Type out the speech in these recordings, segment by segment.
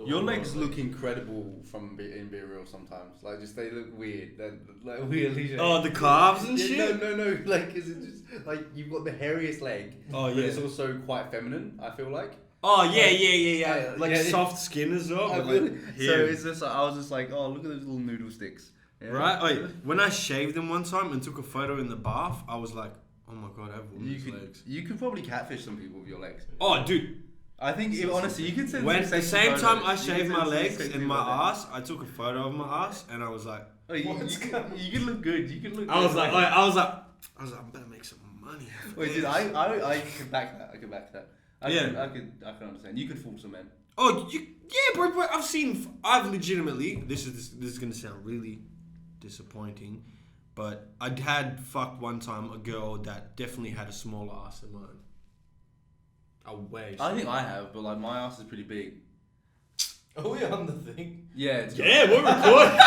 Your legs look incredible in Be Real sometimes. Like, just they look weird. They're like weirdly shaped. Oh, the calves and shit? No. Like, is it just like you've got the hairiest leg? Oh, yeah. But it's also quite feminine, I feel like. Oh, yeah. Like yeah, soft skin as well. So Like, it's just like, I was just like, oh, look at those little noodle sticks. Yeah. Right? Wait, when I shaved them one time and took a photo in the bath, I was like, oh my god, I have women's legs. You could probably catfish some people with your legs. Oh, dude. I think, honestly, you could send the same time I shaved my legs and my ass, I took a photo of my ass and I was like, oh, you can look good. You can look. I was like, I'm gonna make some money. Wait, dude, I could back that. I could understand. You could fool some men. Oh, yeah, bro. I've legitimately. This is gonna sound really disappointing, but I'd had fucked one time a girl that definitely had a smaller ass than mine. I think I have, but like my ass is pretty big. Are we on the thing? Yeah. We're recording.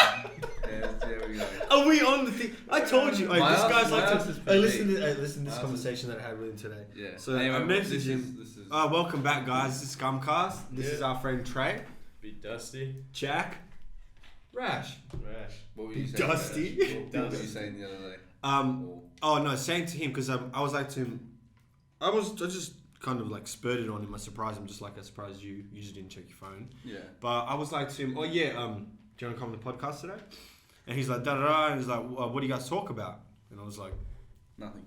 There we go. Are we on the thing? I told you. This guy's like to listen to this conversation that I had with him today. Yeah. So anyway, I messaged him. Welcome back, guys. This is ScumCast. This is our friend Trey. Be Dusty. Jack. Rash. What were you saying? Dusty. What were you saying the other day? Oh no, saying to him because I was like to him. I just kind of like spurted on him. I surprised him just like I surprised you. You just didn't check your phone. Yeah. But I was like to him, oh yeah, do you want to come on the podcast today? And he's like, da da da. And he's like, what do you guys talk about? And I was like, nothing.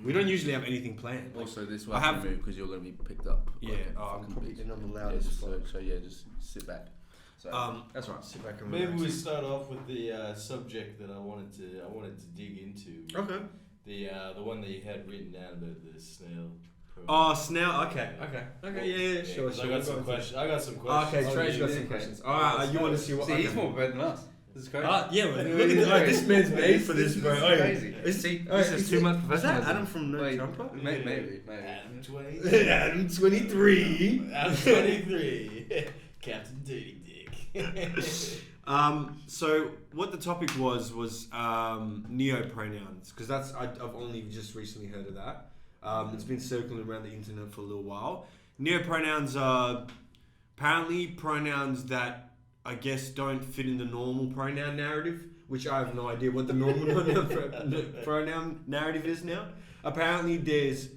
We don't usually have anything planned. Also, this will have to move because you're going to be picked up. Yeah. I'm probably getting on the loudest. Just sit back. So that's right. Sit back and maybe relax. we start off with the subject that I wanted to dig into. Okay. The one that you had written down about the snail. Oh, Snail. Okay. Yeah, sure. I got some questions. Okay, Trey's got some questions. All right, you want to see what? See, he's more prepared than us. This is crazy. Yeah, look at this man's made for this, bro. This is crazy. This is too much professionalism. Is that Adam from No Jumper? Maybe. Adam 20. Adam 23. Adam 23. Captain Dirty Dick. So what the topic was neopronouns, because I've only just recently heard of that. It's been circling around the internet for a little while. Neopronouns are apparently pronouns that I guess don't fit in the normal pronoun narrative, which I have no idea what the normal pronoun narrative is now. Apparently there's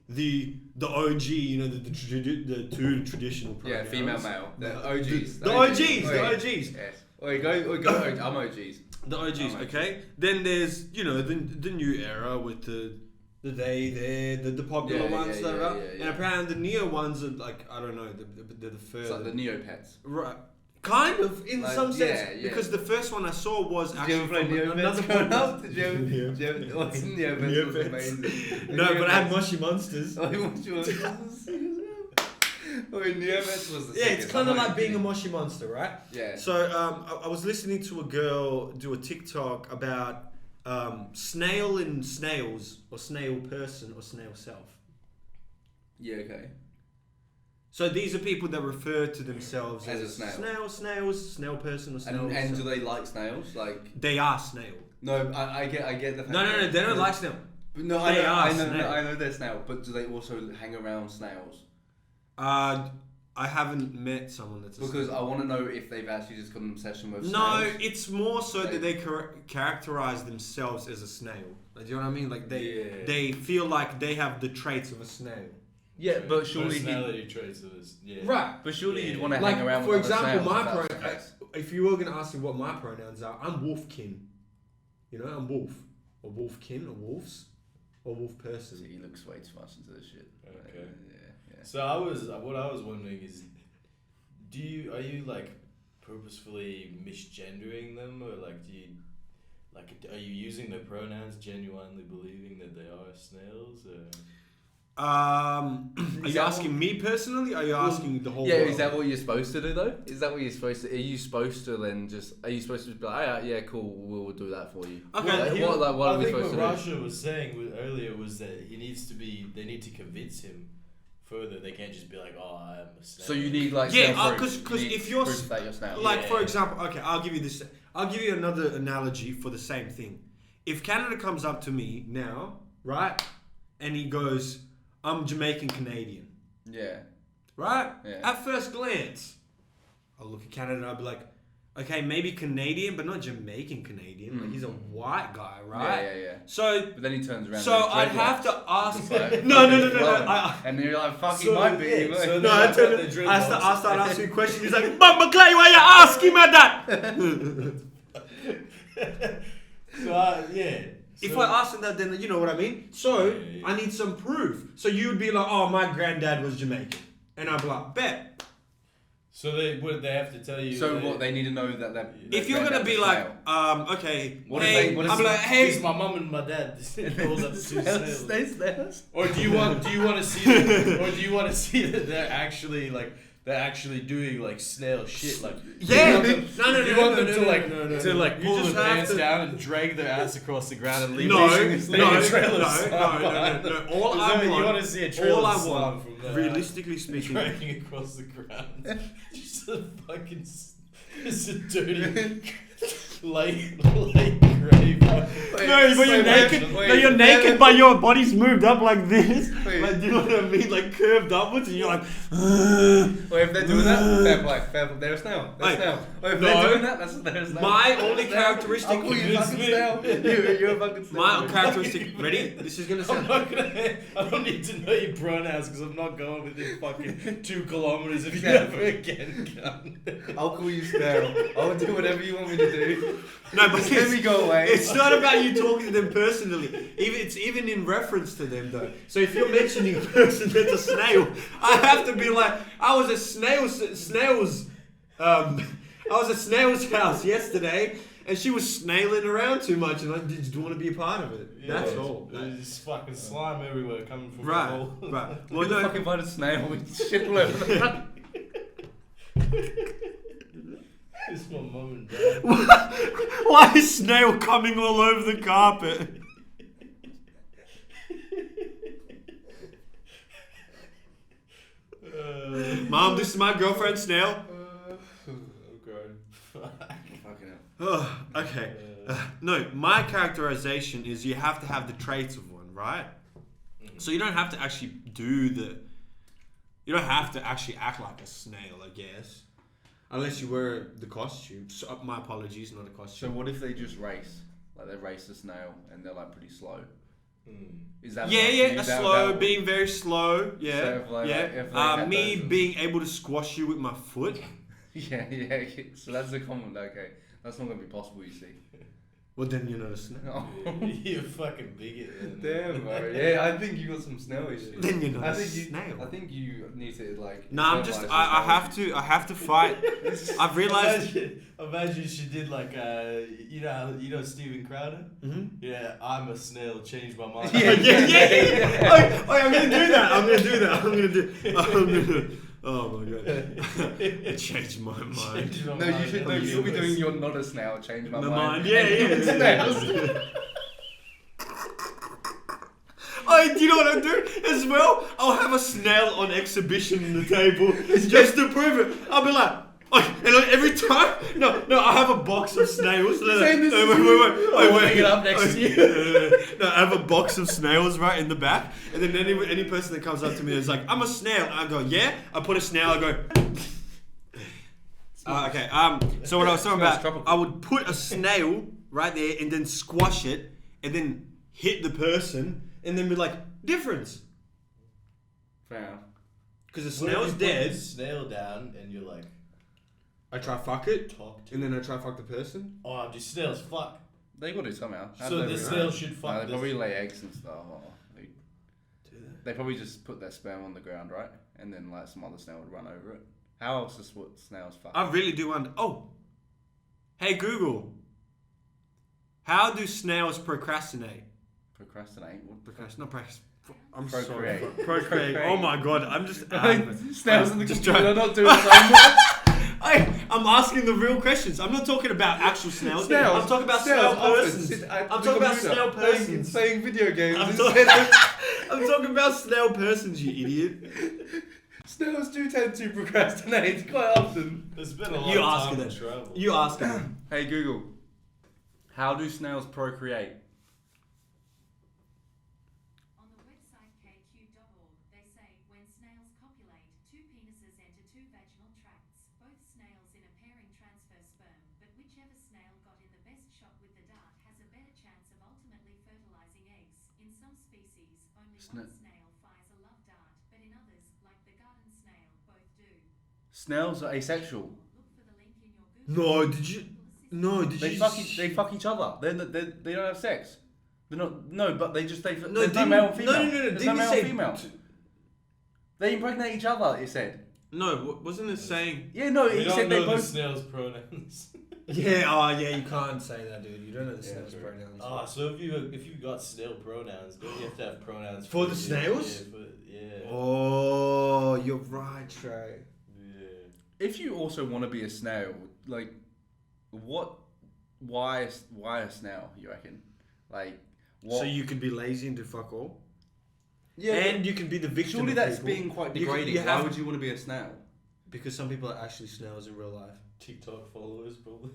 the OG, the two traditional pronouns. Yeah, female, male. The OGs. The OGs. Yes. Go. I'm OGs. The OGs, okay. Then there's the new era with the they, the popular ones that are, and apparently the neo ones are like I don't know, they're the first. It's like the Neopets. Right. Kind of, in some sense, yeah. because the first one I saw was actually from another podcast. Did you ever what's Neopets was amazing. No, but I had Mushy Monsters. Neopets was the it's kind of like being a Mushy Monster, right? Yeah. So I was listening to a girl do a TikTok about snail and snails, or snail person or snail self. Yeah, okay. So these are people that refer to themselves as a snail. Snail person or snail. And do they like snails? Like they are snail. No, I get the fact. No, they don't like snail. No, I know they're snail, but do they also hang around snails? I haven't met someone that's because I want to know if they've actually just got an obsession with snails. No, it's more so that they characterize themselves as a snail. Like, do you know what I mean? Like they feel like they have the traits of a snail. Yeah, but surely personality traits of this. Yeah. Right, but surely you'd want to hang around. For with example, if you were going to ask me what my pronouns are, I'm wolfkin. I'm wolf, or wolfkin, or wolves, or wolf person. So he looks way too much into this shit. Okay. Yeah. So what I was wondering is, are you like purposefully misgendering them, or are you using the pronouns genuinely believing that they are snails, or? Are you asking me personally? Or are you asking the whole world? Is that what you're supposed to do though? Is that what you're supposed to? Are you supposed to then are you supposed to be like, yeah, cool, we'll do that for you? Okay. What are we supposed to do? What Rasha was saying earlier was that they need to convince him further. They can't just be like, oh, I'm a snail. So you need like because if you're that you're snail. For example, okay, I'll give you another analogy for the same thing. If Canada comes up to me now, right, and he goes, I'm Jamaican Canadian. Yeah. right? Yeah. At first glance, I'll look at Canada and I'll be like, okay, maybe Canadian, but not Jamaican Canadian. Like he's a white guy, right? Yeah. So, But then he turns around. so I'd have to ask. Like, No. And you're like, fuck, he So, might be. yeah, so No, I start asking questions. He's like, but McClay, why you asking me that? If I ask him that, then you know what I mean. So Yeah. I need some proof. So you would be like, oh, my granddad was Jamaican, and I'd be like, bet. So they have to tell you. So what? They need to know that they're. If you're gonna be like, okay, What hey, if I'm like, hey, It's my mum and my dad. Those are the two snails. Snails. Or do you want to see that, or do you want to see that they're actually doing like snail shit, like yeah, you want them to like You pull just their have pants to- down and drag their ass across the ground and leave No, leave no, a trail of no. slime. All I You want, want to see a trail all I of slime want, from there, realistically speaking, dragging across the ground. Just a fucking, it's a dirty light grave. No, but you're naked. No, you're naked, but your body's moved up like this. Wait. Like, do you know what I mean? Like curved upwards, and you're like. Well, if they're doing that, fair play. They're a snail. They're a Hey, snail. Well, if no. they're doing that, they're a snail. My only characteristic. I'll call you a fucking snail. You're a fucking snail. My characteristic. Ready? This is gonna I'm sound. not gonna. I don't need to know your pronouns because I'm not going within fucking 2 kilometers if you Exactly. ever again, gun. I'll call you snail. I'll do whatever you want me to do. No, but Just let me go away. It's not about you talking to them personally. It's even in reference to them though. So if you're mentioning a person that's a snail, I have to be like, I was at snail's house yesterday, and she was snailing around too much, and I did you want to be a part of it? That's all. There's just fucking slime everywhere coming from the Right, hole. right. Well, Well, the no, fucking invited snail with shit all over the front. It's my mum and dad. why is snail coming all over the carpet? Mom, this is my girlfriend Snail. Fucking hell. Oh, okay. No, my characterization is you have to have the traits of one, right? So you don't have to actually you don't have to actually act like a snail, I guess. Unless you wear the costume. So, my apologies, not a So costume. what if they just race? Like they race the snail and they're like pretty slow. Is that Yeah, enough for you? slow, That- being very slow. Yeah, So if, like, yeah. if they had Me those- being able to squash you with my foot. Yeah. Okay. So that's the comment. Okay, that's not gonna be possible. You see. Well, then you're not a snail. Oh. You're a fucking bigot. Damn, bro. Yeah, I think you got some snail issues. Then you're not I a think you, snail. I think you need to like. No, I'm just. internalize I have to fight. I've realized. Imagine she did like you know Steven Crowder. Mm-hmm. Yeah, I'm a snail. Change my mind. Yeah. I'm gonna do that. Oh my god. I changed my mind. Change my No, mind. you should. No, you'll be doing. You're not a snail. Change my My mind. mind. Yeah. Snails. Oh, do you know what I'll do as well? I'll have a snail on exhibition on the table just to prove it. I'll be like, and every time, no, I have a box of snails. Saying this is Wait, Hang it up next to you. No, I have a box of snails right in the back, and then any person that comes up to me is like, "I'm a snail." I go, "Yeah." I put a snail. I go. Okay. So what I was talking Smells about, tropical. I would put a snail right there and then squash it, and then hit the person, and then be like, difference, Fair. because the What if snail's you put dead. the snail down and you're like, I try fuck it, talk to. and then I try fuck the person. Oh, do snails fuck? They got to somehow. How So do the they snail really- should No, fuck they this. probably lay eggs and stuff. Or they probably just put their sperm on the ground, right? And then like some other snail would run over it. How else is what snails fuck? I really do wonder. Oh, hey Google, how do snails procrastinate? Procrastinate. What Procrastinate. Not procrastinate. I'm Procreate. sorry. Procreate. Oh my god, I'm just. Snails in the just computer trying. not doing the same work. I'm asking the real questions. I'm not talking about actual snails. I'm talking about snail persons. I'm talking about snail persons. Playing video games. I'm talking about snail persons, you idiot. Snails do tend to procrastinate quite often. There's been a lot You of ask time them. to travel. You ask them. Hey Google, how do snails procreate? On the website kq.org, they say when snails copulate, two penises species, only Sna- one snail fires a love dart, but in others, like the garden snail, both do. Snails are asexual. Look for the link in your Google. No, did you? No, did They you? fuck each other. They don't have sex. They're not. No, but they just No, there's no male and female. No. There's Didn't no you male say? and female. They impregnate each other. It said. No, wasn't it saying? Yeah, no. We It don't said they know the both. snail's pronouns. Yeah, you can't say that, dude. You don't know the Yeah, snail's true. pronouns. So if you got snail pronouns, don't you have to have pronouns For the you? snails? Yeah. Oh, you're right, Trey. Yeah. If you also want to be a snail, like, why a snail? You reckon? Like, what? So you can be lazy and do fuck all. Yeah, and you can be the victim. surely of that's people. being quite You can- degrading. you Why have- would you want to be a snail? Because some people are actually snails in real life. TikTok followers probably.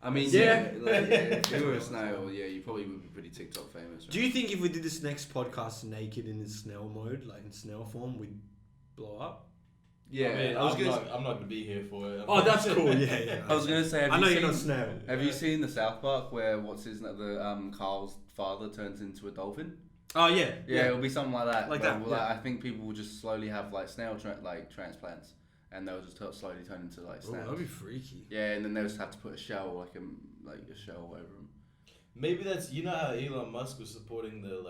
I mean, Yeah. if you were a snail, yeah, you probably would be pretty TikTok famous. Right? Do you think if we did this next podcast naked in snail mode, like in snail form, we'd blow up? Yeah, I mean, I'm I'm not gonna be here for it. Oh, that's cool. Yeah. I was gonna say, I know you're not snail. Have you seen the South Park where Carl's father turns into a dolphin? Oh yeah. Yeah, it'll be something like that. Like but, that, well, yeah. I think people will just slowly have like snail transplants, and they'll just slowly turn into like Oh, snails. that'd be freaky. Yeah, and then they'll just have to put a shell like a shell over them. Maybe that's how Elon Musk was supporting the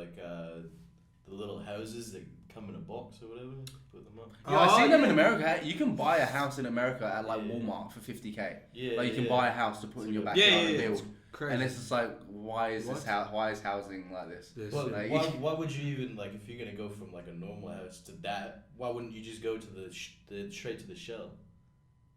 little houses that come in a box or whatever. Put them up. Yeah, I've seen them in yeah. America. You can buy a house in America at like Yeah. Walmart for $50K. Yeah. Like you can buy a house to put in your Yeah, backyard yeah, and yeah. build. Crazy. And it's just like, why is What? this why is housing like this? Yes. Well, Like- why would you even if you're gonna go from like a normal house to that? Why wouldn't you just go to the straight to the shell,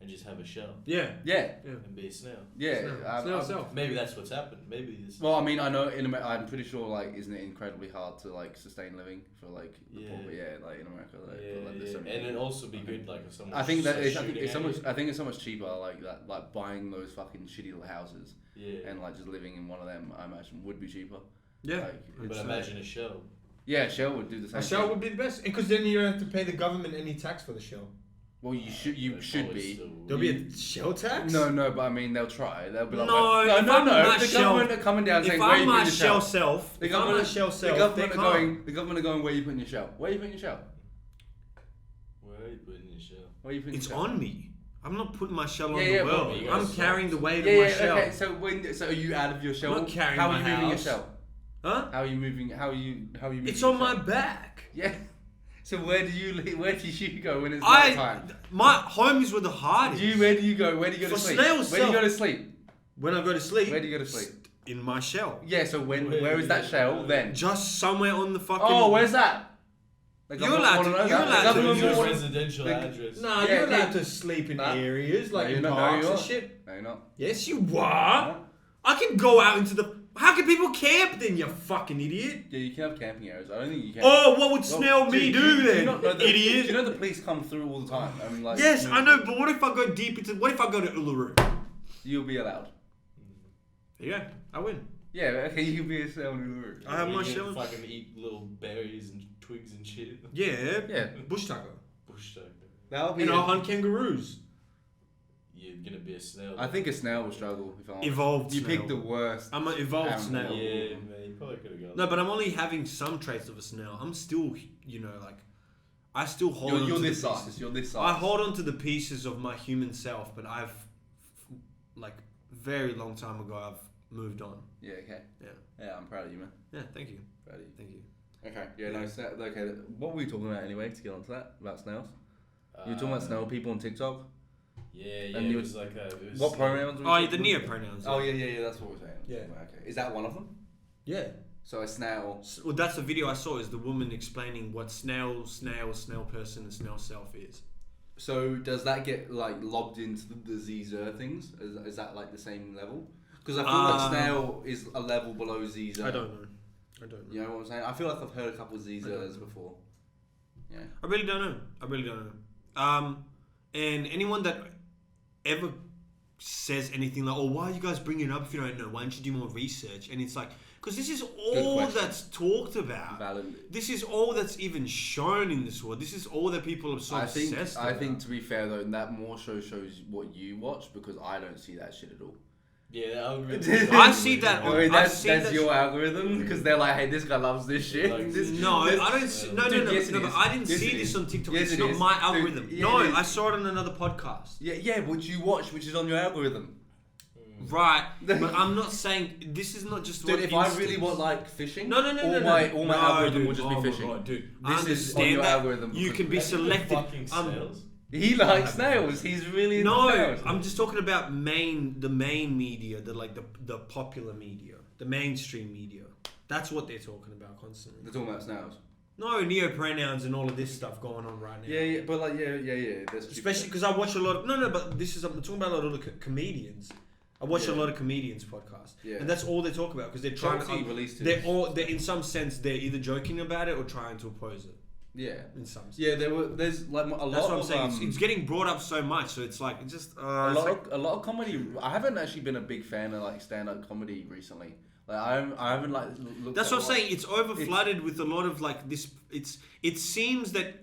and just have a shell Yeah. Yeah, and be a snail? yeah. Snail self. Maybe that's what's happened. Maybe this. Well, I mean, I know in America, I'm pretty sure like, isn't it incredibly hard to like sustain living for like the Yeah. poor? But yeah, like in America, like, yeah, but, like, there's yeah. so many And it'd people. also be good if someone. I think that starts I think shooting it's so at much. you. I think it's so much cheaper, like that, like buying those fucking shitty little houses Yeah. and like just living in one of them. I imagine would be cheaper. Yeah. Like, But it's, imagine a shell. yeah, Shell would do the same. A shell thing. would be the best, because then you don't have to pay the government any tax for the shell. Well, you should Probably be. still- There'll be a shell tax. No, but I mean they'll try. They'll be like, No, no. if I'm my The shell- government are coming down saying, If where are you I'm putting my your shell shell? self, The if I'm my government, shell the self, government they are can't. going. The government are going. Where are you putting your shell? Where are you putting your shell? Where are you putting your shell? Where are you putting It's your shell? on me. I'm not putting my shell on Yeah, the yeah, but world. you gotta I'm carrying the weight Yeah, of my yeah. shell. Okay. So are you out of your shell? I'm not carrying How my are you moving your house. shell? Huh? How are you moving? How are you moving? It's your on my shell? back. Yeah. So where do you go when it's I night time? my home is where the heart is. Where do you go? Where do you go to For sleep? snails Where do you go self- to sleep? When I go to sleep. Where do you go to sleep? In my shell. Yeah. So where is that shell then? Just somewhere on the fucking. Oh, where's that? The You're government allowed wanna to- know you're that. allowed The to government Your wanna- residential the- address. Nah, Yeah, you're allowed yeah. to sleep in Nah. areas like No, in you're not. No, parks you're and not. shit. No, you're not. Yes, you No. are. I can go out into the. How can people camp then, you fucking idiot? Yeah, you can have camping areas. I don't think you can. Oh, what would Well, Snail me dude, do then, you not know idiot? Do you know the police come through all the time? I mean, like. Yes, no, I know, but what if I go deep into? What if I go to Uluru? You'll be allowed. Yeah, I win. Yeah, okay, you can be a snail in Uluru. I have You my can shell. Fucking eat little berries and twigs and shit. Yeah, Yeah. bush taco. Bush taco. That'll be. You know, hunt kangaroos. You're gonna be a snail. I think a snail will struggle. If I'm honest. Evolved You snail. picked the worst. I'm an evolved Animal. snail. Yeah, man, you probably could have gone. No, but I'm only having some traits of a snail. I'm still, I still hold on You're to this the size. pieces. You're this size. I hold on to the pieces of my human self, but I've, very long time ago, I've moved on. Yeah. Okay. Yeah. Yeah, I'm proud of you, man. Yeah, thank you. Proud of you. Thank you. Okay. Yeah. No. Okay. What were we talking about anyway? To get onto that about snails. You were talking about snail people on TikTok. Yeah, And it you- was like a. It was What pronouns? were we Oh, talking the about? neopronouns. Oh yeah. That's what we're saying. Yeah. Okay. Is that one of them? Yeah. So a snail. Well, that's the video I saw. Is the woman explaining what snail person, and snail self is. So does that get like lobbed into the Zer things? Is that like the same level? Because I feel like snail is a level below Zer. I don't know. You know what I'm saying? I feel like I've heard a couple of Zers before. Yeah. I really don't know. And anyone that ever says anything like, "Oh, why are you guys bringing it up if you don't know? Why don't you do more research?" And it's like, because this is all question. that's talked about. Valid. This is all that's even shown in this world. This is all that people are so obsessed I about. think to be fair though, that more shows what you watch because I don't see that shit at all. Yeah, the algorithm. I see that I mean, I've that's seen that- your algorithm because they're like, hey, this guy loves this shit. Like, No, I don't. No, Dude, yes, it but is. I didn't Yes, see it this is. on TikTok. Yes, It's it not is. my Dude, algorithm. yeah, No, it is. I saw it on another podcast. Yeah, which you watch, which is on your algorithm. Right, but I'm not saying this is not just. Dude, one if I really instance. want like fishing, No. all my algorithm dude. will just Oh be my fishing. God, dude. I This is on understand your that. algorithm. You can be Have you been selected. fucking snails? He likes snails. He's really into No, snails. I'm just talking about the main media, the popular media, the mainstream media. That's what they're talking about constantly. They're talking about snails. No neopronouns and all of this stuff going on right now. Yeah, but like, yeah. That's Especially because I watch a lot of but this is I'm talking about a lot of comedians. I watch a lot of comedians podcasts, and that's all they talk about because they're trying to. Released They're in some sense they're either joking about it or trying to oppose it. Yeah, in some sense. Yeah, there's like a lot. That's what I'm of, saying. It's getting brought up so much, so it's like it's just a lot of comedy. I haven't actually been a big fan of like stand-up comedy recently. Like I haven't like looked. That's at what I'm saying. It's overflooded with a lot of like this. It seems that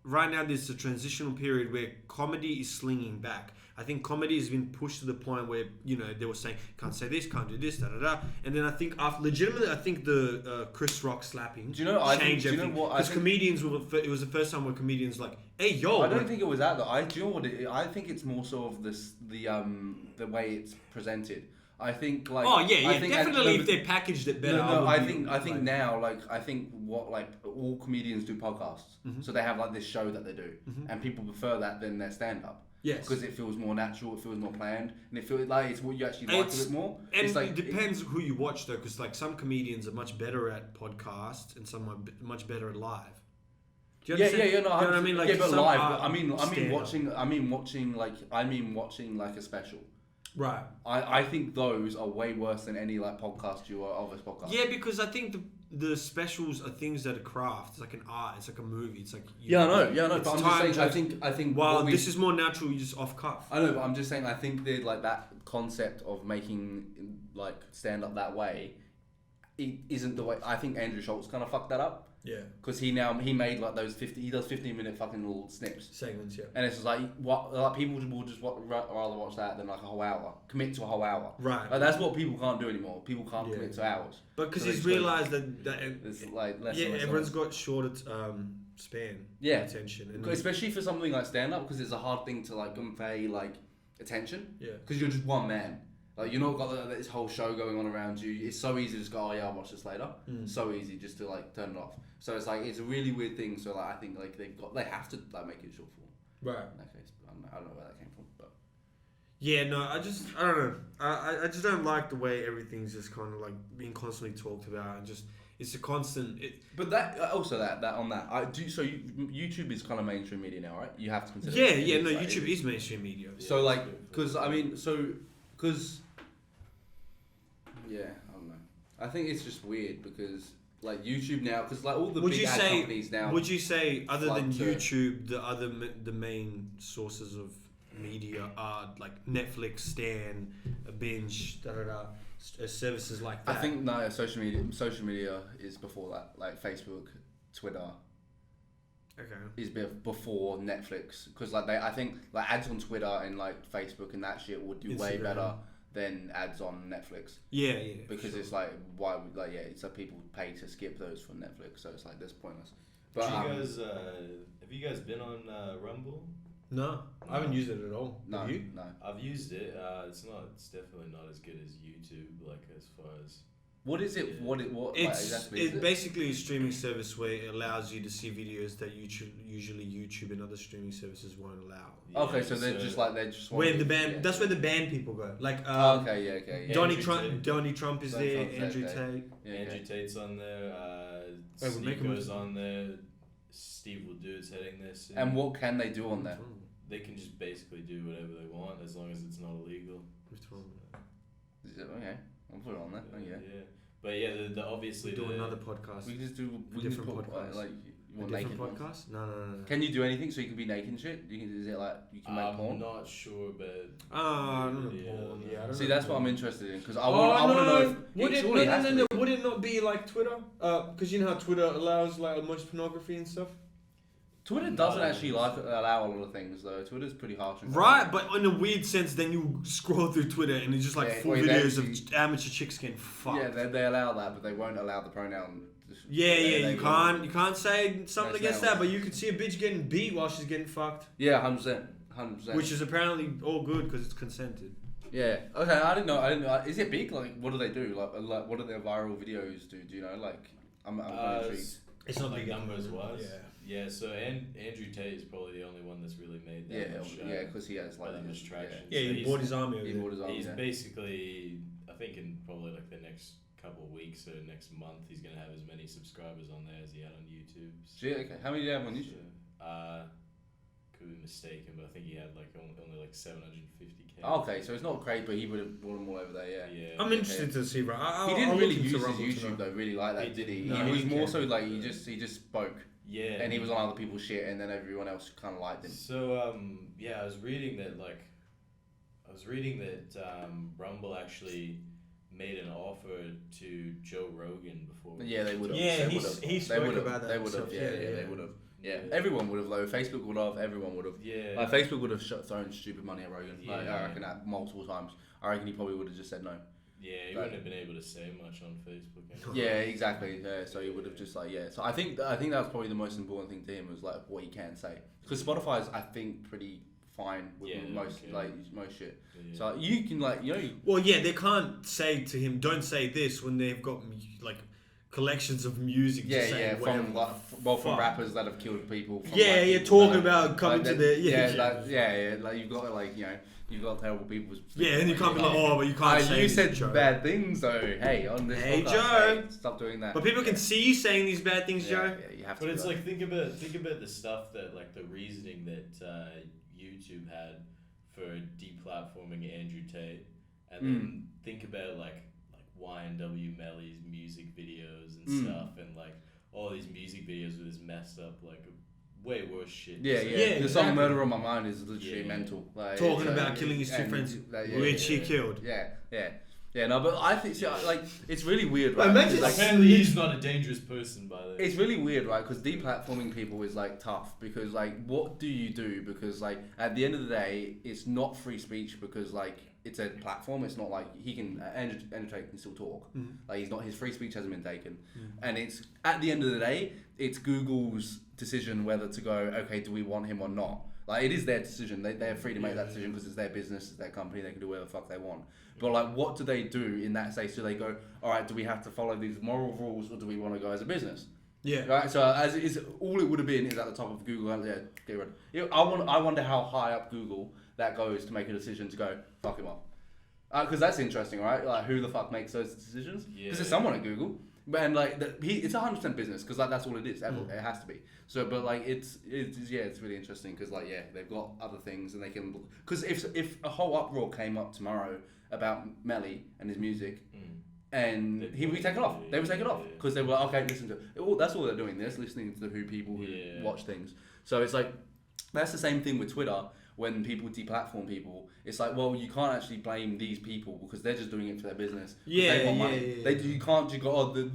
right now there's a transitional period where comedy is slinging back. I think comedy has been pushed to the point where they were saying can't say this, can't do this, da da da. And then I think legitimately, I think the Chris Rock slapping changed everything. Because comedians it was the first time where comedians like, hey yo. I don't think it was that though. Do you know what? I think it's more so of the way it's presented. I think like I think definitely if they they packaged it better. I think now I think what like all comedians do podcasts, so they have like this show that they do, and people prefer that than their stand up. Yes, because it feels more natural, it feels more planned, and it feels like it's what you actually like a bit more. And it's like, it depends who you watch though, because like some comedians are much better at podcasts and some are much better at live. Do you understand? No, you know what I mean? Like but some live. are I mean stand-up. watching like a special. Right. I think those are way worse than any like podcast you are of this podcast. Yeah, because I think the specials are things that are craft. It's like an art. It's like a movie. It's like I know. But I'm just saying. I think. Wow, this is more natural. You just off cuff. I know, but I'm just saying. I think that like that concept of making like stand up that way, it isn't the way. I think Andrew Schultz kind of fucked that up. Yeah. Because he made like those 15-minute fucking little snips. Segments, yeah. And it's just like people will just rather watch that than like a whole hour. Commit to a whole hour. Right. Like, that's what people can't do anymore. People can't commit to hours. But because he's realised that it's like less. Everyone's got shorter span. Attention. And especially for something like stand up, because it's a hard thing to like convey like attention. Yeah. Because you're just one man. Like, you're not got this whole show going on around you. It's so easy to just go, I'll watch this later. So easy just to like turn it off. So it's like, it's a really weird thing. So like, I think like they have to like make it short form. Right. In that case, I don't know where that came from, but. Yeah, no, I don't know. I just don't like the way everything's just kind of like being constantly talked about and just it's a constant. But that also that on that YouTube is kind of mainstream media now, right? You have to consider. YouTube is mainstream media. So like, yeah, I don't know. I think it's just weird because like YouTube now, because like all the big ad companies now. Would you say other than YouTube, the main sources of media are like Netflix, Stan, Binge, services like that? I think no, social media is before that, like Facebook, Twitter. Okay. Is before Netflix, because like I think like ads on Twitter and like Facebook and that shit would do Instagram. way better than ads on Netflix. Yeah. Because it's like why would it's like people pay to skip those from Netflix, so it's like that's pointless. But have you guys been on Rumble? No, I haven't used it at all. No, have you? No. I've used it. It's definitely not as good as YouTube. Like as far as. What is it? Yeah. It's basically a streaming service where it allows you to see videos that YouTube and other streaming services won't allow. Yeah, okay, so they're just where the band. That's where the band people go. Like okay. Donnie Trump is there. Andrew Tate. Andrew Tate's on there. We'll make Sneako's on there. Steve Will Do is heading this. And what can they do on there? They can just basically do whatever they want as long as it's not illegal. Okay. I'll put it on there. Yeah. But yeah, the obviously do another podcast. We can just do a different podcast. Like you want a different naked podcast? No. Can you do anything so you can be naked and shit? Is it like you can make porn? I'm not sure, but porn. Yeah. See, that's what I'm interested in because I want to know. Would it not be like Twitter? Because you know how Twitter allows like much pornography and stuff. Twitter doesn't actually allow a lot of things though. Twitter's pretty harsh. Right, but in a weird sense, then you scroll through Twitter and it's just like full videos of amateur chicks getting fucked. Yeah, they allow that, but they won't allow the pronoun. You can't say something against that, but you could see a bitch getting beat while she's getting fucked. Yeah, 100%. Which is apparently all good because it's consented. Yeah. Okay, I didn't know. Is it big? Like, what do they do? Like what do their viral videos do? Do you know? Like, I'm intrigued. It's not like numbers wise. Yeah. So Andrew Tate is probably the only one that's really made that much. Because he has like that much traction. Yeah, so he bought his army. He's basically, I think, in probably like the next couple of weeks or next month, he's gonna have as many subscribers on there as he had on YouTube. So, okay. How many do you have on YouTube? Could be mistaken, but I think he had like only like 750k. Okay, so it's not great, but he would have brought them all over there. Yeah. I'm interested to see, bro. He didn't really use his YouTube though, really like that, did he? No, he was more so like he just spoke. Yeah. And he was on other people's shit, and then everyone else kind of liked him. So I was reading that Rumble actually made an offer to Joe Rogan before. Yeah, they would have. Yeah, he spoke about that. They would have. Yeah, they would have. Yeah, everyone would have though. Facebook would have. Everyone would have. Yeah. Like Facebook would have thrown stupid money at Rogan. Yeah. Like, I reckon that multiple times. I reckon he probably would have just said no. Yeah, he wouldn't have been able to say much on Facebook. Anyway. Yeah, exactly. Yeah, so he would have just like So I think that was probably the most important thing to him was like what he can say, because Spotify is I think pretty fine with most shit. Yeah. So you can Well, yeah, they can't say to him, "Don't say this," when they've got like collections of music. From rappers that have killed people. Talking about coming to the you've got you've got terrible people. And you can't be but you can't say you said bad things though. Hey, on this podcast, Joe, stop doing that. But people can see you saying these bad things, Joe. Yeah, you have to. But it's like think about the stuff that like the reasoning that YouTube had for deplatforming Andrew Tate, and then think about like YNW Melly's music videos and stuff, and like all these music videos with this messed up like way worse shit. The song "Murder on My Mind" is literally mental. Like, talking about killing his two friends, which he killed. No, but I think it's really weird. Right? Imagine apparently he's not a dangerous person by the way. It's really weird, right? Because deplatforming people is like tough because what do you do? Because at the end of the day, it's not free speech because it's a platform. It's not like he can Andrew Tate can still talk. He's not, his free speech hasn't been taken, and it's at the end of the day, it's Google's decision whether to go. Okay, do we want him or not? It is their decision. They're free to make that decision because it's their business, it's their company. They can do whatever the fuck they want. But what do they do in that case? Do they go, all right, do we have to follow these moral rules, or do we want to go as a business? Yeah. Right. So as it is, all it would have been is at the top of Google. Get rid. I wonder how high up Google that goes to make a decision to go fuck him off. Because that's interesting, right? Who the fuck makes those decisions? Because there's someone at Google. And it's 100% business because that's all it is. It has to be. So, but it's really interesting because they've got other things and they can. Because if a whole uproar came up tomorrow about Melly and his music, and he would take it off. They would take it off because they were okay. Listen to it. That's all they're doing. They're just listening to people who watch things. So it's that's the same thing with Twitter. When people deplatform people, it's you can't actually blame these people because they're just doing it for their business. They want money. You can't just go, they're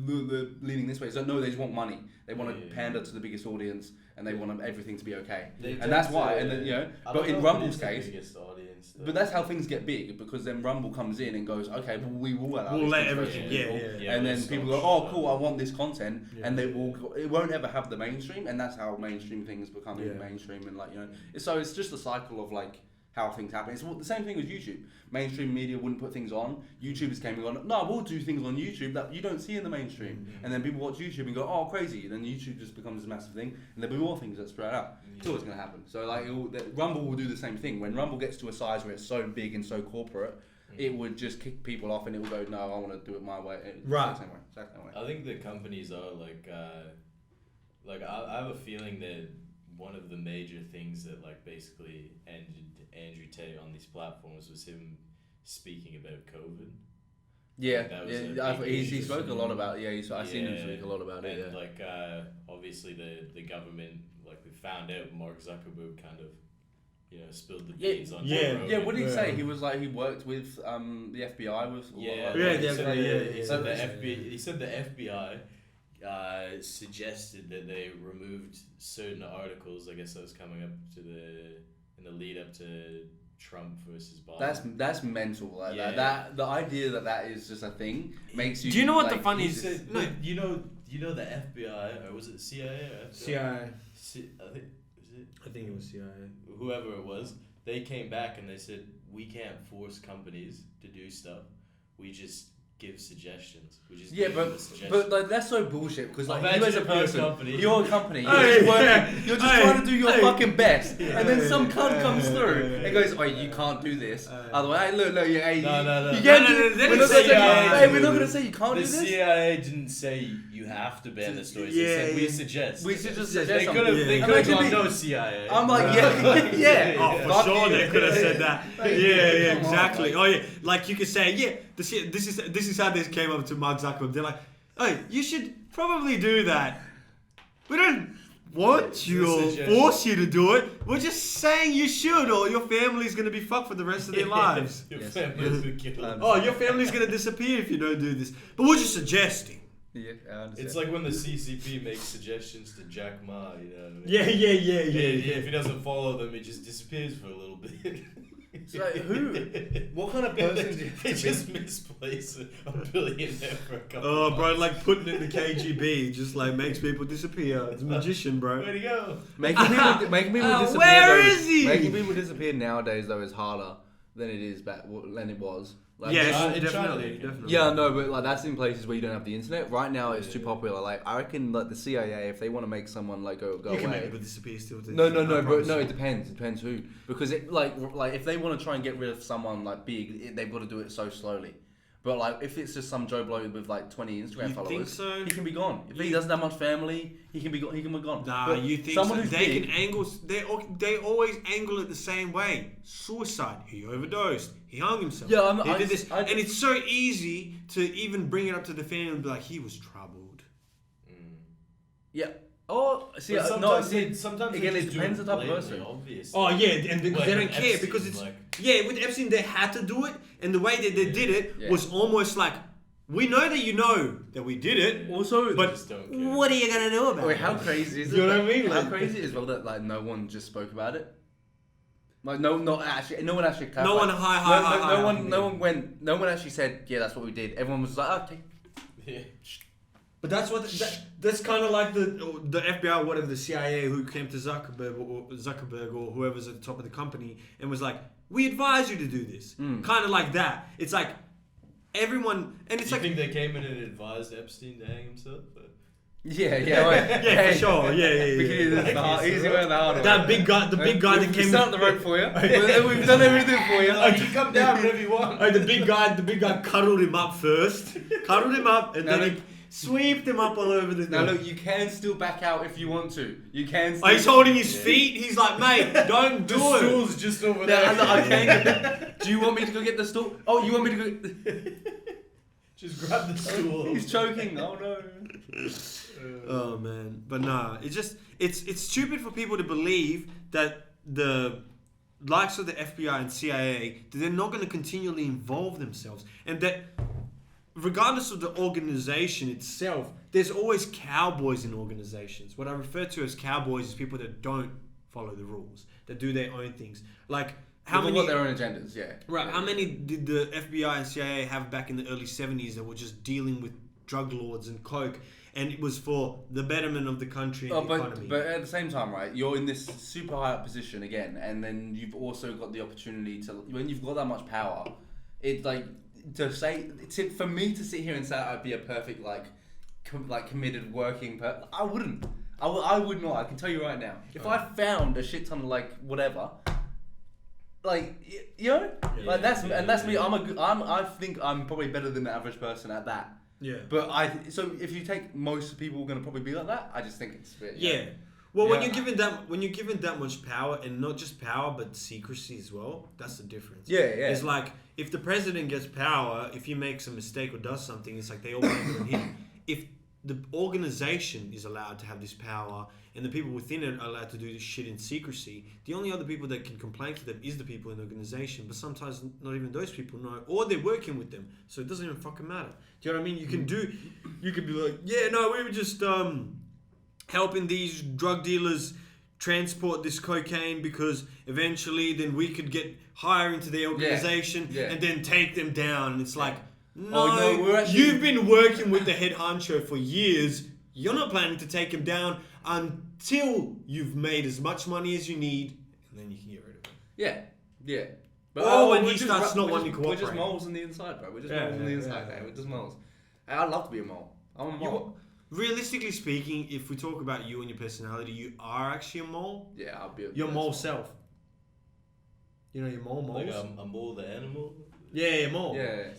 leaning this way. So no, they just want money. They want to pander to the biggest audience, and they want everything to be okay. And that's why. And then but in Rumble's case, but that's how things get big because then Rumble comes in and goes, okay, well, we will allow. We'll let everything. And then people go, oh, cool, I want this content, and they will. It won't ever have the mainstream, and that's how mainstream things become mainstream, and So it's just a cycle of how things happen. It's the same thing with YouTube. Mainstream media wouldn't put things on. YouTubers came and gone, no, we'll do things on YouTube that you don't see in the mainstream. And then people watch YouTube and go, oh, crazy. Then YouTube just becomes this massive thing, and there'll be more things that spread out. It's always going to happen. So Rumble will do the same thing. When Rumble gets to a size where it's so big and so corporate, it would just kick people off, and it will go, no, I want to do it my way. Right. Same way. I think the companies are I have a feeling that one of the major things that basically ended Andrew Tate on these platforms was him speaking about COVID. He spoke a lot about I've seen him speak a lot about it. And obviously the government we found out Mark Zuckerberg kind of spilled the beans on Joe Rogan. What did he say? He was he worked with the FBI with he said the FBI suggested that they removed certain articles. I guess that was coming up in the lead up to Trump versus Biden. That's mental. Like Yeah. that the idea that is just a thing makes you. Do you know what like, the funny He is? said, No. you know the FBI, or was it CIA or FBI? CIA. I I think it was CIA. whoever it was, they came back and they said, we can't force companies to do stuff. We just give suggestions. We just Yeah, give but them a suggestion. but like that's so bullshit because like Imagine you as a if you're a person, company. you're a company, you're Hey, just working, yeah. you're just Hey, trying to do your hey. fucking best, and then some Yeah. cunt comes through Yeah. and goes, "Oh, you can't do this." Otherwise, hey, look, yeah, hey, No. you can't No, do. no, they We're didn't not say gonna you say, can't hey, do we're not this. gonna say you can't The do this. CIA didn't say you have to ban the stories. They said we Yeah. suggest. We should just They suggest could something. have. They Yeah. could have Imagine gone me- no CIA. I'm like, yeah. Oh, for Fuck sure you. they could have said that. Like, Yeah, come on, exactly. like- Oh yeah, like you could say, yeah, this is how this came up to Mark Zuckerberg. They're like, hey, you should probably do that. We don't want you or suggestion. force you to do it. We're just saying you should, or your family's gonna be fucked for the rest of their lives. Your Yes. family's been killed. Oh, your family's gonna disappear if you don't do this. But we're just suggesting. Yeah, I understand. It's like when the CCP makes suggestions to Jack Ma. You know what I mean? Yeah. If he doesn't follow them, it just disappears for a little bit. So who? What kind of person do you have They to just misplace a billionaire for a couple Oh, of bro, months. like putting it in the KGB just like makes people disappear. It's a magician, bro. Way to go. Making people disappear. Where though, is he? Making people disappear nowadays though is harder than it is than it was. Like, Yeah, in definitely, China, definitely. Yeah, no, but like that's in places where you don't have the internet. Right now, it's too popular. Like I reckon, like the CIA, if they want to make someone like go You can make away. people disappear still. No, but promise no, you. it depends. It depends who. Because it like if they want to try and get rid of someone like big, they've got to do it so slowly. But like if it's just some Joe Blow with like 20 Instagram You followers, think so? he can be gone. If he doesn't have much family, he can be gone. He can be gone. Nah, But you think someone so? who's They big, can angle. They always angle it the same way. Suicide. He overdosed. He hung himself. Yeah, he did this, and it's so easy to even bring it up to the family and be like, he was troubled. Yeah. Oh, see, But sometimes again, they it just depends do the type of blatantly person. Obvious. Oh yeah, and because Like they don't with care Epstein, because it's like- yeah. With Epstein, they had to do it, and the way that they did it Yeah. was almost like, we know that you know that we did it. Also, But just don't care. what are you gonna do about wait, it? how crazy is it? You know what I mean? How Like- crazy is well that like no one just spoke about it. Like no one actually No one clarified. hi. No one actually said, yeah, that's what we did. Everyone was like, okay. Yeah. But that's what that's kind of like the FBI, or whatever, the CIA who came to Zuckerberg or whoever's at the top of the company and was like, we advise you to do this. Kind of like that. It's like everyone, and it's Do you like think they came in and advised Epstein to hang himself? Yeah. yeah, for sure, yeah. Easy way or the hard way. That big guy, the big guy that We've came. set up the rope for you. We've done everything for you. You can come down whenever you want. Oh, the big guy cuddled him up first, and Now then he sweeped him up all over the. Now look, you can still back out if you want to. You can. Still... Oh, he's holding his feet. He's like, mate, don't do The it. stool's just over No, there. I can't. Do you want me to go get the stool? Oh, you want me to go? Just grab the stool. He's choking. Oh no. Oh man, but nah, it's stupid for people to believe that the likes of the FBI and CIA that they're not going to continually involve themselves, and that regardless of the organization itself, there's always cowboys in organizations. What I refer to as cowboys is people that don't follow the rules, that do their own things. Like how They've many? got their own agendas, yeah. Right. How many did the FBI and CIA have back in the early 70s that were just dealing with drug lords and coke, and it was for the betterment of the country and the economy? But at the same time, right, you're in this super high up position again, and then you've also got the opportunity to, when you've got that much power, it's like, to say, for me to sit here and say I'd be a perfect, committed working person, I wouldn't. I would not. I can tell you right now. If I found a shit ton of, whatever, that's me. I think I'm probably better than the average person at that. Yeah. But so if you take most people are gonna probably be like that, I just think it's a bit. Yeah. Well, Yeah. when you're given that much power, and not just power but secrecy as well, that's the difference. Yeah. It's like if the president gets power, if he makes a mistake or does something, it's like they all blame it on him. If the organization is allowed to have this power, and the people within it are allowed to do this shit in secrecy. The only other people that can complain to them is the people in the organization, but sometimes not even those people know, or they're working with them, so it doesn't even fucking matter. Do you know what I mean? You could be like, yeah, no, we were just helping these drug dealers transport this cocaine because eventually then we could get higher into their organization and then take them down. And it's like, no, you've been working with the head honcho for years. You're not planning to take him down until you've made as much money as you need, and then you can get rid of him. Yeah. But when he starts not wanting to cooperate. We're just moles on the inside, bro. We're just moles on the inside, man. We're just moles. I'd love to be a mole. I'm a mole. Realistically speaking, if we talk about you and your personality, you are actually a mole. Yeah, I'll be your mole self. You know your moles? Like a mole the animal? Yeah, mole.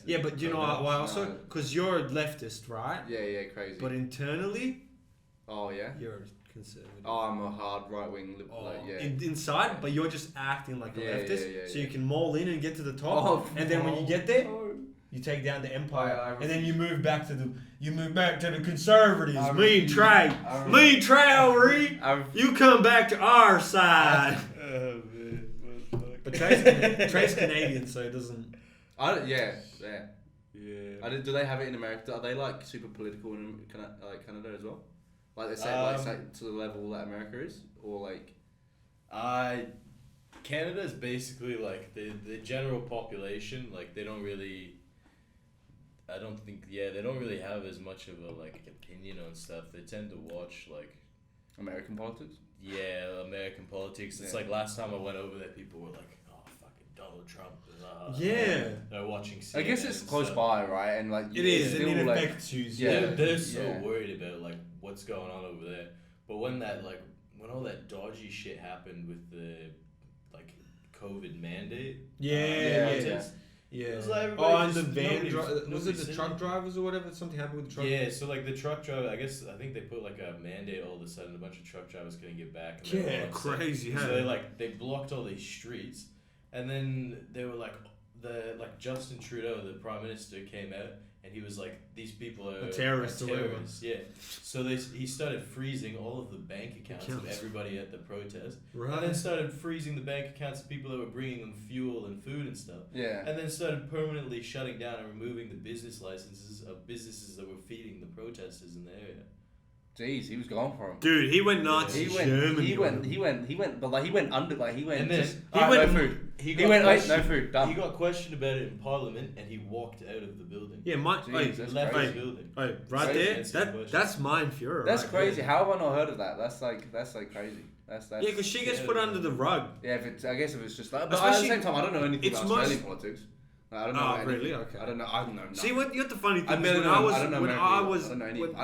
Yeah, but you know why also? Because you're a leftist, right? Yeah, crazy. But internally... Oh, yeah? You're a conservative. Oh, I'm a hard right-wing liberal. Inside, but you're just acting like a leftist. So yeah. You can mole in and get to the top. And then when you get there... You take down the empire, and then you move back to the conservatives. Me and Trey, you come back to our side. But Trey's Canadian, so it doesn't. Yeah. Do they have it in America? Are they like super political in Canada as well? Like they say, to the level that America is, or like. Canada's basically like the general population. Like they don't really. I don't think they don't really have as much of a like opinion on stuff. They tend to watch like American politics. Yeah, American politics. It's like last time I went over there, people were like, "Oh, fucking Donald Trump." They're watching CNN. I guess it's close by, right? And like it is. I mean, it affects you. They're so worried about like what's going on over there. But when all that dodgy shit happened with the like COVID mandate, Yeah. It was like and the van was it the truck drivers or whatever? Something happened with the truck. Yeah, so like the truck driver, I think they put like a mandate all of a sudden. A bunch of truck drivers couldn't get back. And crazy. So they blocked all these streets, and then they were like Justin Trudeau, the Prime Minister, came out and he was like, these people are terrorists. Yeah. So he started freezing all of the bank accounts of everybody at the protest. Right. And then started freezing the bank accounts of people that were bringing them fuel and food and stuff. Yeah. And then started permanently shutting down and removing the business licenses of businesses that were feeding the protesters in the area. Jeez, he was going for him. Dude, he went Nazi Germany. He went, but like he went under, like he went. And then no food. He went no food. Done. He got questioned about it in Parliament, and he walked out of the building. Yeah, he left his building. Right there. That's Mein Führer. That's crazy. How have I not heard of that? That's like crazy. That's yeah, because she gets put under the rug. Yeah, I guess if it's just like, but at the same time, I don't know anything about Australian politics. I don't know. Really? Okay. I don't know. See, what the funny thing I I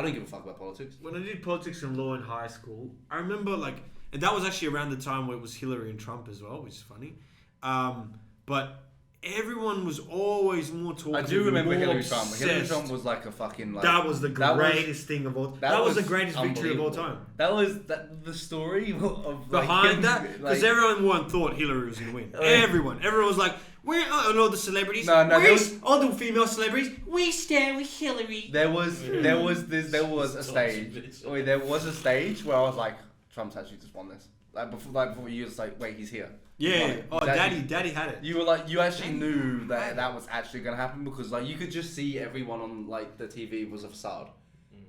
don't give a fuck about politics. When I did politics and law in high school, I remember and that was actually around the time where it was Hillary and Trump as well, which is funny. But everyone was always more talking. I do remember Hillary Trump. Hillary Trump was like a fucking that was the greatest thing of all. That was the greatest victory of all time. That was the story of behind that, because everyone thought Hillary was gonna win. Everyone was like, "Where are all the celebrities? All the female celebrities? We stand with Hillary." There was a stage where I was like, Trump's actually just won this. Before you was like, wait, he's here. Yeah. Daddy had it. You were like, you actually knew that was actually gonna happen, because like you could just see everyone on like the TV was a facade,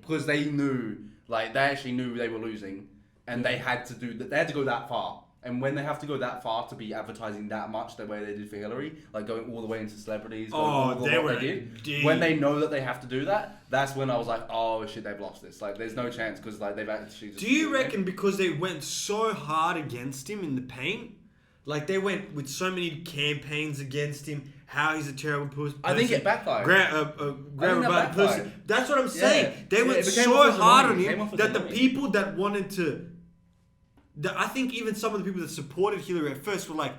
because they knew, like they actually knew they were losing, and they had to do that. They had to go that far. And when they have to go that far to be advertising that much the way they did for Hillary, like going all the way into celebrities, when they know that they have to do that, that's when I was like, oh shit, they've lost this. Like, there's no chance, because like they've actually just... Do you reckon because they went so hard against him in the paint, like they went with so many campaigns against him, how he's a terrible person? I think it backfired. Grab about the person. That's what I'm saying. Yeah. They went so hard on him that the people that wanted to... I think even some of the people that supported Hillary at first were like,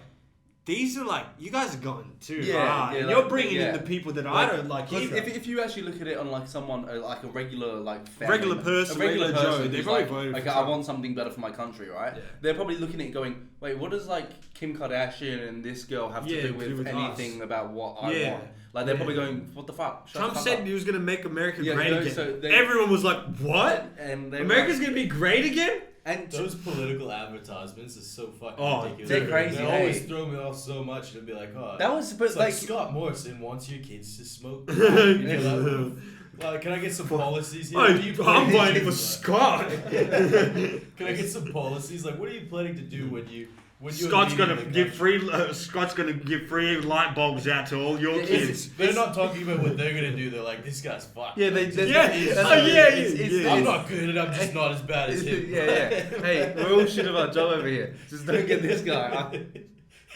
these are like, you guys are going too Yeah, hard. yeah, And like, you're bringing yeah. in the people that I Like, don't like either. If you actually look at it on like someone like a regular like family, Regular person, a regular regular Joe, person they've who's already like, voted for okay, I Trump. want something better for my country, right? Yeah. They're probably looking at it going, wait, what does like Kim Kardashian and this girl have to Yeah, do to do with with anything us? about what I Yeah. want? Like they're Yeah. probably going, what the fuck? Shut Trump the fuck said up. he was going to make America Yeah, great no, again. so they- Everyone was like, what? And they America's were going to be great again? like, and Those political advertisements are so fucking Oh, ridiculous. they're crazy, They always hey. throw me off so much. It'll be like, oh, that was, but it's like like, Scott Morrison wants your kids to smoke. You'd be like, well, can I get some policies here? What are you I'm planning to voting do? for Scott. Can I get some policies? Like, what are you planning to do when you're Scott's leading gonna the give country? free. Scott's gonna give free light bulbs out to all your Yeah, kids. They're not talking about what they're gonna do. They're like, this guy's fucked. yeah, they, Like, they, Yeah. they- Oh, yeah, yeah. I'm not good. I'm just not as bad as him. yeah. Hey, we're all shit about Joe over here. Just don't get this guy.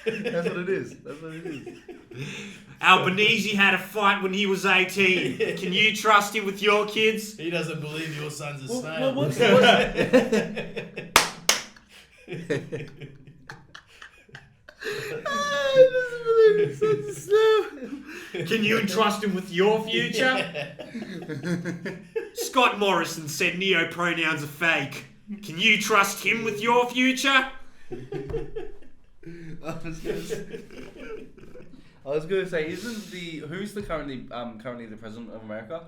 That's what it is. That's what it is. Albanese had a fight when he was 18. Can you trust him with your kids? He doesn't believe your son's a Well, snail. what's- Can you entrust him with your future? Scott Morrison said neo-pronouns are fake. Can you trust him with your future? I was gonna say, who's the currently the president of America?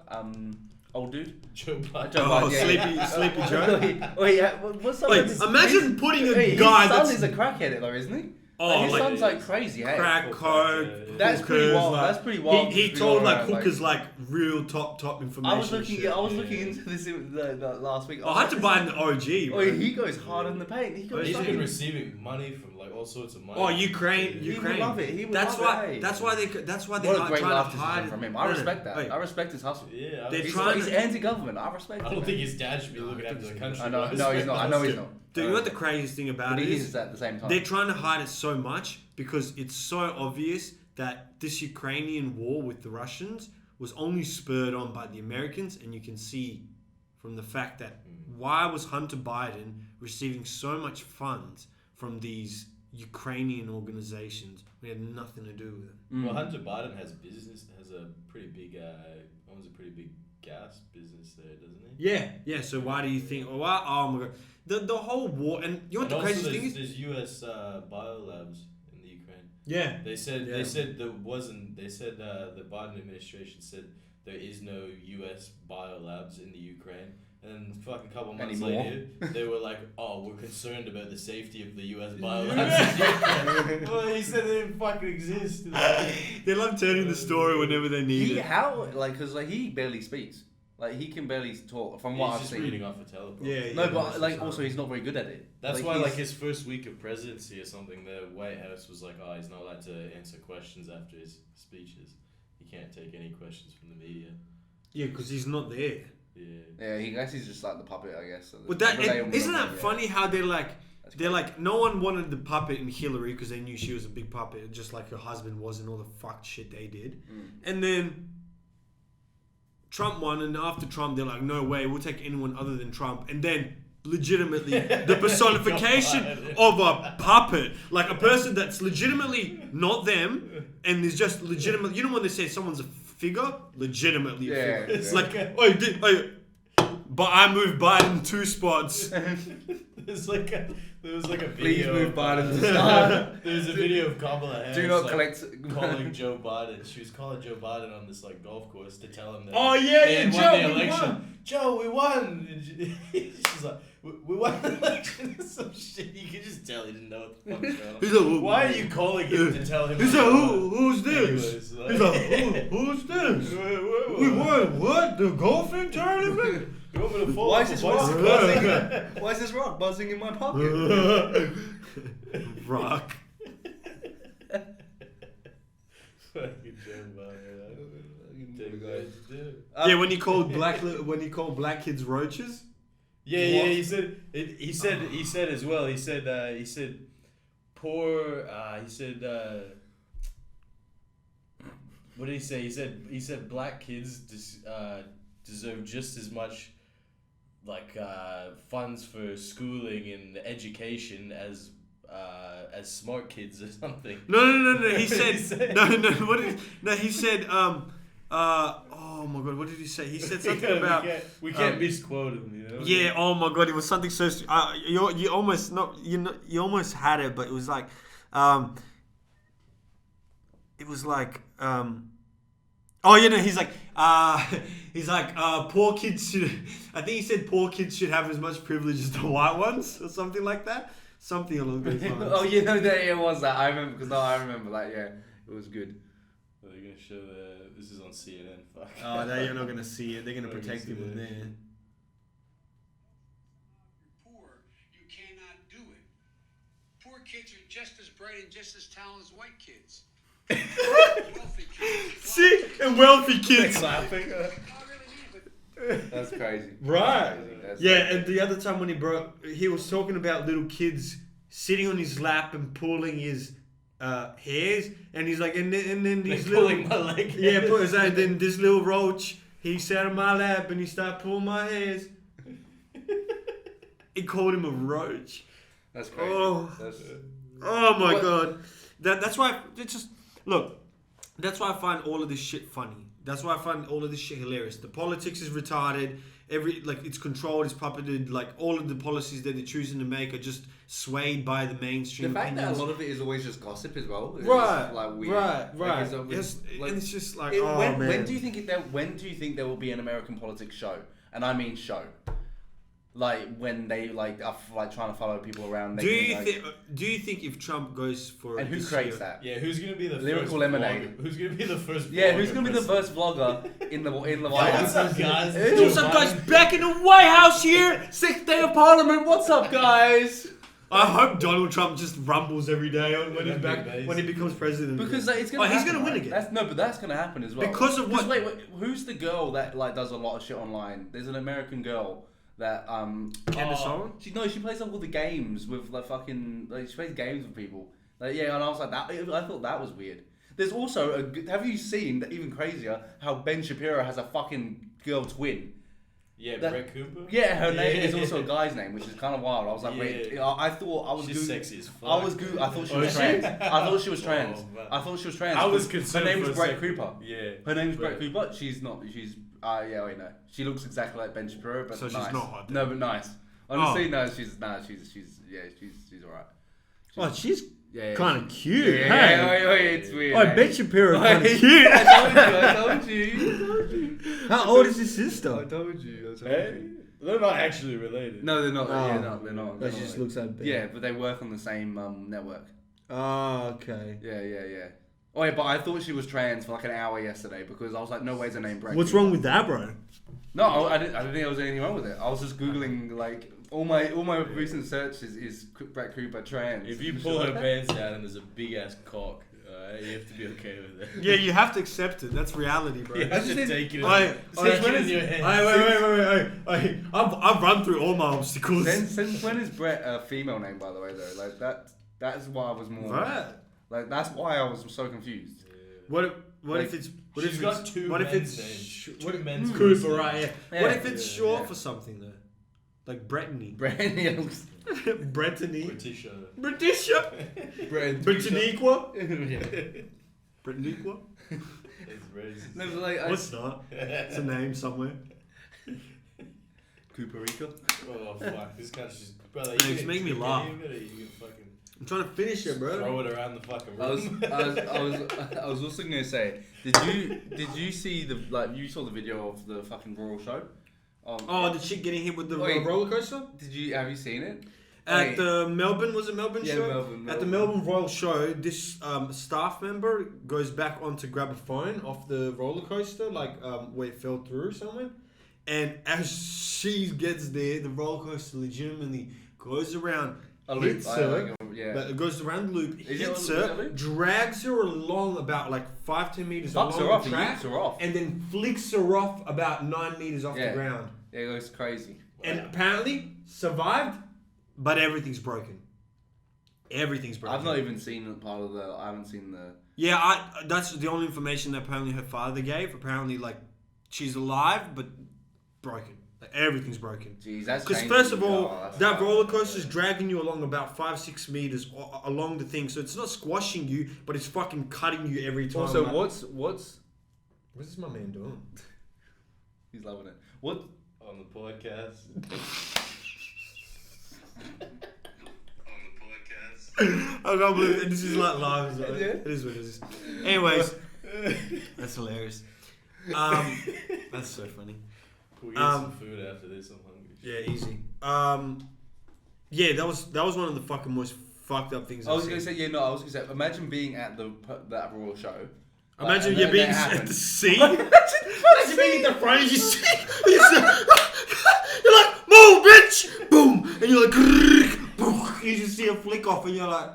Old dude. Joe Biden. Joe Oh, Biden, yeah. Sleepy Joe? Wait, yeah. What's up Wait, with his- imagine putting a his guy son that's is a crackhead though, isn't he? Oh, Like, his like- son's like crazy, hey. crack coke. That's pretty hookers, wild. like- That's pretty wild. He to be told all like around, hookers like real top information. I was looking. shit. I was looking into this the last week. Oh, Hunter Biden, the OG. Oh, bro. he goes hard in the paint. He goes. He's fucking- been receiving money from like all sorts of money. Oh, Ukraine. He would Ukraine. love it. He would That's love why. it, hey. That's why they. That's why What they're a great trying laugh to hide from him. No, I no, respect that. wait. I respect his hustle. Yeah, They're He's, trying he's to- anti-government. I respect I him. don't think his dad should be No, I looking think after the he's- country. I know. but No, he's not. I know he's not. Dude, you know what the craziest thing about But it he is? is at the same time. They're trying to hide it so much because it's so obvious that this Ukrainian war with the Russians was only spurred on by the Americans, and you can see from the fact that why was Hunter Biden receiving so much funds from these Ukrainian organizations when he had nothing to do with it? Well, Hunter Biden has a pretty big, owns a pretty big gas business there, doesn't he? Yeah. So why do you think? Oh my god, the whole war, and you know what And the also craziest thing is? there's U.S. biolabs in the Ukraine. Yeah. They said Yeah. there wasn't. They said the Biden administration said there is no U.S. biolabs in the Ukraine. And fucking couple months Anymore? later, they were like, "Oh, we're concerned about the safety of the U.S. biolabs." in Ukraine. Well, he said they didn't fucking exist. They love turning the story whenever they need He it. because he barely speaks. Like he can barely talk from what He's I've just seen. reading off a teleprompter. Yeah, No, yeah, but most like of the also time. he's not very good at it. That's Like, why, he's- like, his first week of presidency or something, the White House was like, oh, he's not allowed to answer questions after his speeches. He can't take any questions from the media. Yeah, because he's not there. Yeah. Yeah, he guess he's just like the puppet, I guess. So But that relay on isn't whatever, that yeah. funny how they're like That's they're crazy. like no one wanted the puppet in Hillary because they knew she was a big puppet, just like her husband was and all the fucked shit they did. And then Trump won, and after Trump, they're like, no way, we'll take anyone other than Trump. And then legitimately the personification of a puppet, like a person that's legitimately not them and is just legitimately, you know when they say someone's a figure, legitimately a Yeah, figure. It's yeah. like, but I moved Biden 2 spots. There was like a Please video. move of, Biden to start. There was a video of Kamala Harris. Do not like, collect. calling Joe Biden. She was calling Joe Biden on this like golf course to tell him that Oh, yeah, they yeah, had Joe, won the we election. won. Joe, we won. And she's like, we won the election or some shit. You can just tell he didn't know what the fuck's going on. He's like, Why are you calling him to tell him? He's what like, you won? who's this? Anyways, like- He's like, who's this? We won what? The golfing tournament? You want me to fall Why off is a this rock bicycle? buzzing? Why is this rock buzzing in my pocket? Rock. Fucking Joe Biden. I don't know what to do. Yeah, when he called black kids roaches. Yeah, What? he said. He said as well. He said. Poor. He said. What did he say? He said black kids deserve just as much, like funds for schooling and education as smart kids or something. No. He said He said- no. What did he said? Oh my god, what did he say? He said something about we can't misquote him. You know. yeah. Oh my god, it was something so. You almost not you almost had it, but it was like it was like oh you know he's like poor kids should. I think he said poor kids should have as much privilege as the white ones or something like that. Something along those lines. Oh, you know that it was that. I remember because I remember that. Yeah, it was good. Are they gonna show this is on CNN? Fuck. Oh, you're not gonna see it. They're gonna Not gonna protect see people that. there. You're poor, you cannot do it. Poor kids are just as bright and just as talented as white kids. Wealthy kids. See, and wealthy kids. Clapping. I really mean, but That's crazy. Right. That's Yeah, so and the other time when he was talking about little kids sitting on his lap and pulling his hairs, and he's like, and then these little pulling my leg. yeah, and then this little roach, he sat on my lap and he started pulling my hairs. He called him a roach. That's crazy. Oh. That's, Oh my What- god, that's why it's just look. That's why I find all of this shit funny. That's why I find all of this shit hilarious. The politics is retarded. It's controlled, it's puppeted. Like all of the policies that they're choosing to make are just swayed by the mainstream. the fact opinions. that a lot of it is always just gossip as well. Is Right, just, like weird. right. Like, it's always- Yes, like, and it's just like, when, man. when do you think there will be an American politics show? And I mean show. Like when they are trying to follow people around. Do you think if Trump goes for And who this creates year- that? Yeah, who's gonna be the Lyrical first Lemonade. vlogger? Who's gonna be the first? Yeah, who's gonna be the vlogger first vlogger in the White Yeah, House? what's up, guys? Hey, What's up, guys? Back in the White House here. Sixth day of Parliament. What's up, guys? I hope Donald Trump just rumbles every day when he's back Base. when he becomes president. Because like, it's gonna. Oh, he's happen, gonna win right? again. But that's gonna happen as well. Because of what? Wait, who's the girl that like does a lot of shit online? There's an American girl that Candace Owens? She plays like all the games with like fucking like she plays games with people. Like yeah, and I was like that. I thought that was weird. There's also have you seen that even crazier how Ben Shapiro has a fucking girl twin? Yeah, That- Brett Cooper. Yeah, her name is Yeah. also a guy's name, which is kind of wild. I was like, wait, Yeah. I thought I was She's Goog- sexy as fuck. I was Goog- I thought she Oh, was is she? trans. I thought she was trans. Oh, man. I thought she was trans. I was Her concerned name for was a Brett second. Cooper. Yeah. Her name's Brett But- Cooper. She's not. She's. Yeah, wait, no. She looks exactly like Ben Shapiro, but So she's nice. not hot then? No, but nice. Honestly, no. She's alright. Oh, she's Yeah, kind of cute. Yeah, hey? wait, it's weird. Oh, hey. Ben Shapiro kind of Wait, cute. I told you. How old is his sister? told you. Hey, they're not actually related. No, they're not. Oh. Yeah, no, they're not. That just looks like Ben. Yeah, but they work on the same network. Oh, okay. Yeah. Oh yeah, but I thought she was trans for like an hour yesterday because I was like, no way's her name Brett. What's Cooper. wrong with that, bro? No, I didn't think there was anything wrong with it. I was just googling like all my recent searches is Brett Cooper trans. If you pull her pants down and there's a big ass cock, you have to be okay with it. Yeah, you have to accept it. That's reality, bro. You have just to think- take it. I- Take when it in is- your hands. Wait. I've run through all my obstacles. Since when is Brett a female name, by the way? Though, like that's why I was more. Right. Like that's why I was so confused. What Like, if it's She's got two what if men's it's names. what Two if, men's Cooper, names. right? Yeah. Yeah. What if it's Yeah, short yeah. for something though? Like Brittany. Brittany. Brittany. Britisher. Britisha. Britanniqua. Britanniqua. It's racist. No, but like What's that? It's a name somewhere. Cooper Rico. Oh fuck! This guy's just brother. Hey, it's making me laugh. You can fucking I'm trying to finish it, bro. throw it around the fucking I was room. I was also gonna say, did you see you saw the video of the fucking Royal show? Oh, the chick getting hit with the Wait. roller coaster? Have you seen it? At Wait. the Melbourne, was it Melbourne Yeah, show? Melbourne. At the Melbourne Royal show, this staff member goes back on to grab a phone off the roller coaster, where it fell through somewhere. And as she gets there, the roller coaster legitimately goes around, A loop. hits her, Yeah. but it goes around the loop, Is it hits a loop? her, drags her along about 5-10 meters Fucks along her off. the He track, yanks her off. and then flicks her off about 9 meters off Yeah. the ground. Yeah, it goes crazy. And apparently survived, but everything's broken. Everything's broken. I've not even seen part of the. I haven't seen the. Yeah, that's the only information that apparently her father gave. Apparently, she's alive, but broken. Like, everything's broken. Jeez, that's Because changing. first of all, that's that fucked. roller coaster is dragging you along about 5-6 meters along the thing, so it's not squashing you, but it's fucking cutting you every time. Also, like, what's this my man doing? he's loving it. What On the podcast. I can't believe it. This is like live. So Yeah. It is what it is. Anyways, that's hilarious. That's so funny. We'll get some food after this. I'm hungry. Yeah, easy. Yeah, that was one of the fucking most fucked up things. I was gonna say, I was gonna say, imagine being at that Royal show. Imagine and you then being that at happened. the sea. Imagine being at the front. You see, you're like, move, bitch, boom, and you're like, grrr, boom. You just see a flick off, and you're like,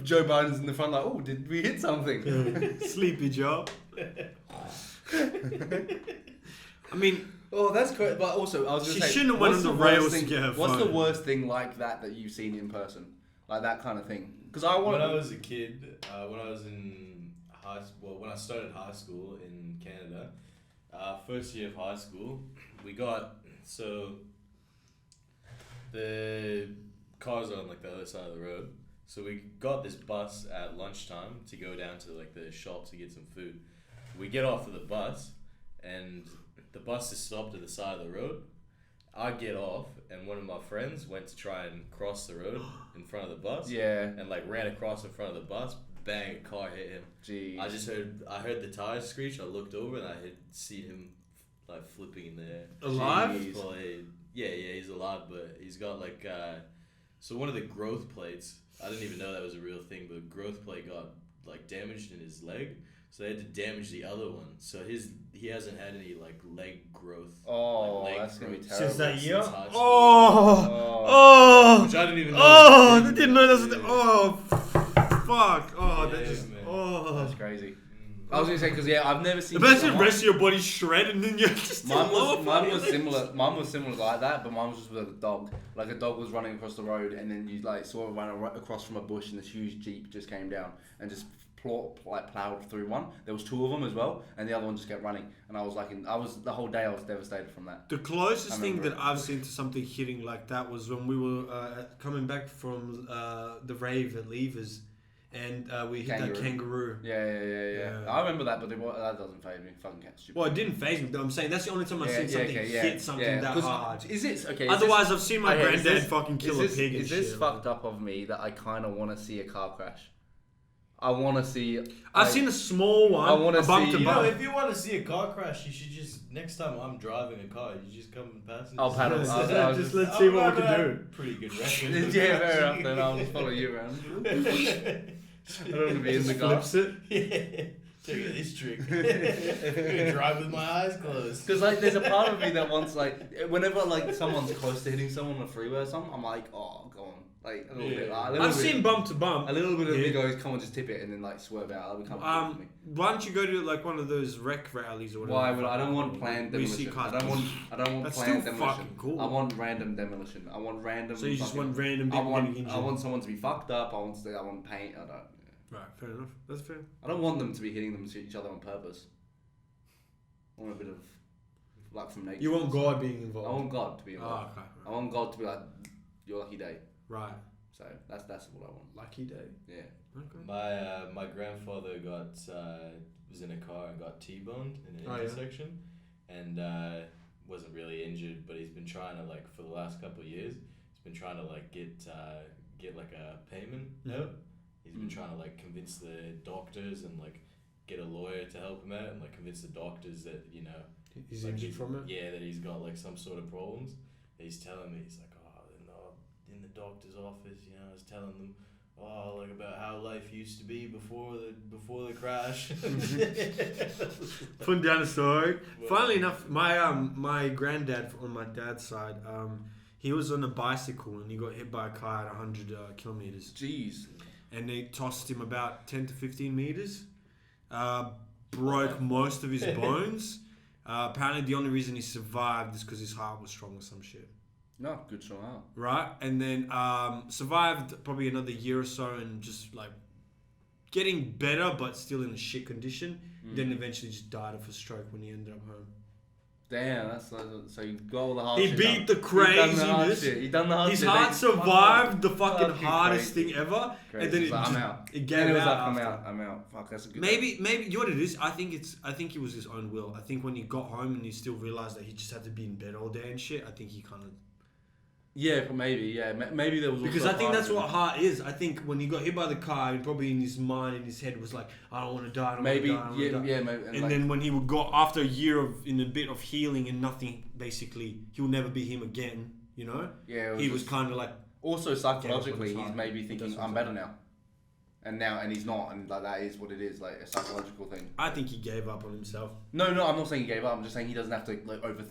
Joe Biden's in the front, like, oh, did we hit something? sleepy Joe. I mean, oh, that's great. But also, I was she gonna say, shouldn't have went what's on the the worst rails to thing- get her What's the phone. worst thing like that you've seen in person, like that kind of thing? Because When I was a kid, when I was in when I started high school in Canada, first year of high school, we got the cars are on like the other side of the road. So we got this bus at lunchtime to go down to like the shop to get some food. We get off of the bus, and the bus is stopped at the side of the road. I get off, and one of my friends went to try and cross the road in front of the bus. Yeah. And like ran across in front of the bus. Bang! A car hit him. Jeez. I heard the tires screech. I looked over and I had seen him like flipping in the air. Alive? He's probably, yeah, he's alive, but he's got like so one of the growth plates. I didn't even know that was a real thing, but growth plate got like damaged in his leg, so they had to damage the other one. So he hasn't had any like leg growth. Oh, like, leg that's gonna be growth terrible. Since that year? since high school. Oh! Which I didn't even know. Oh, was a I thing. didn't know that was. Yeah. Oh, fuck! Oh, that Yeah, just. man. Oh. That's crazy. I was gonna say because I've never seen. Imagine the someone- rest of your body shred and then you're just. Mine was similar. Mine was similar like that, but mine was just with a dog. Like a dog was running across the road, and then you like saw it run across from a bush, and this huge jeep just came down and just plowed through one. There was two of them as well, and the other one just kept running. And I was like, the whole day I was devastated from that. The closest I thing remember that I've seen to something hitting like that was when we were coming back from the rave at Levers, and we hit that kangaroo. Yeah. I remember that, but that doesn't faze me. Fucking cat stupid. Well, it didn't phase me, but I'm saying that's the only time I've seen something hit something that 'Cause hard. Is it okay? Otherwise, I've seen my granddad fucking kill a pig and Is shit. this fucked up of me that I kind of want to see a car crash? I want to see. I've seen a small one. I wanna a bump see- to You know, bump. if you want to see a car crash, you should just next time I'm driving a car, you just come and pass. I'll paddle. Just let's see what we can do. Pretty good record. Yeah, fair enough. Then I'll just follow you around. I don't want to be in the car. Flips it. Yeah. Check out this trick. I'm gonna drive with my eyes closed. Because like, there's a part of me that wants like, whenever like someone's close to hitting someone on a freeway or something, I'm like, oh, go on, like a little bit. Like, a little I've bit, seen bump to bump. a little bit of me Yeah. goes, come on, just tip it, and then like swerve out. That'll become cool for me. Why don't you go to like one of those rec rallies or whatever? Why would I don't want planned Where you see demolition. cars. I don't want That's planned still demolition. fucking cool. I want random demolition. I want random. So you just fucking- want random I people want getting injured. I want someone to be fucked up. I want paint. I don't. Right, fair enough. That's fair. I don't want them to be hitting them to each other on purpose. I want a bit of luck from nature. You want God being I involved. want God to be involved. Oh, okay. I want God to be like your lucky day. Right. So that's what I want. Lucky day. Yeah. Okay. My grandfather was in a car and got T-boned in an Oh, yeah. intersection, and wasn't really injured, but he's been trying to like for the last couple of years, he's been trying to like get like a payment out. He's been trying to like convince the doctors and like get a lawyer to help him out and like convince the doctors that He's like injured from it. Yeah, that he's got like some sort of problems. He's telling me, he's like, in the doctor's office, I was telling them, like about how life used to be before the crash. Putting down a story. Well, Funnily enough, my granddad on my dad's side, he was on a bicycle and he got hit by a car at 100 kilometers. Jeez. And they tossed him about 10 to 15 meters. Broke most of his bones. Apparently, the only reason he survived is because his heart was strong or some shit. No, good strong out. Right? And then survived probably another year or so and just like getting better but still in a shit condition. Then eventually just died of a stroke when he ended up home. Damn, that's so you got all the hard He shit beat done. the craziness. He done the hard His shit. heart They- survived the fucking fucking hardest crazy. thing ever, Crazy. and then It's it like, just I'm out. it gave And it was out. like, after. I'm out. Fuck, that's a good. Maybe you know what it is. I think it was his own will. I think when he got home and he still realized that he just had to be in bed all day and shit. I think he kind of Yeah, maybe. Yeah, maybe there was. because also I think part that's of it. what heart is. I think when he got hit by the car, he probably in his mind, in his head, was like, I don't want to die. I don't Maybe, want to die. yeah, maybe. And like, then when he would go after a year of in a bit of healing and nothing, basically, he'll never be him again. You know, yeah, it he was just- kind of like, also psychologically, Yeah, he's it's maybe hard. thinking, That's I'm what's better now, and he's not, and like that is what it is, like a psychological thing. I think he gave up on himself. No, I'm not saying he gave up. I'm just saying he doesn't have to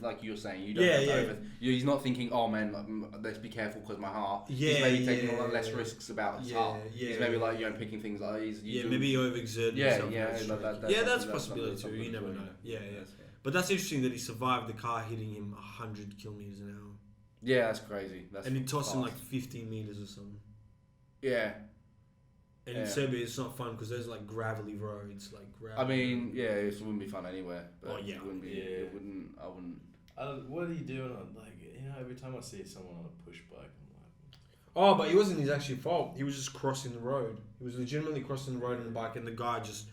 like you're saying. You don't Yeah, have to yeah. He's not thinking, oh man, let's be careful because my heart. Yeah, he's maybe taking yeah, a lot less yeah. risks about his Yeah, heart. yeah, He's maybe yeah. like picking things like Maybe he overexerted Yeah, himself. yeah, That's that- true. that- Yeah, that's that's a something- possibility that's too. something You never as know. well. Yeah, yeah. That's- But that's interesting that he survived the car hitting him 100 kilometers an hour, Yeah, that's crazy. That's and he tossed him fast. like 15 meters or something. Yeah, And in Yeah. Serbia, it's not fun because there's like gravelly roads, like gravel. I mean, yeah, it wouldn't be fun anywhere. But Oh, yeah. it wouldn't be. Yeah. It wouldn't. I wouldn't. What are you doing on every time I see someone on a push bike, I'm like, Oh, but it wasn't his actual fault. He was just crossing the road. He was legitimately crossing the road on the bike, and the guy just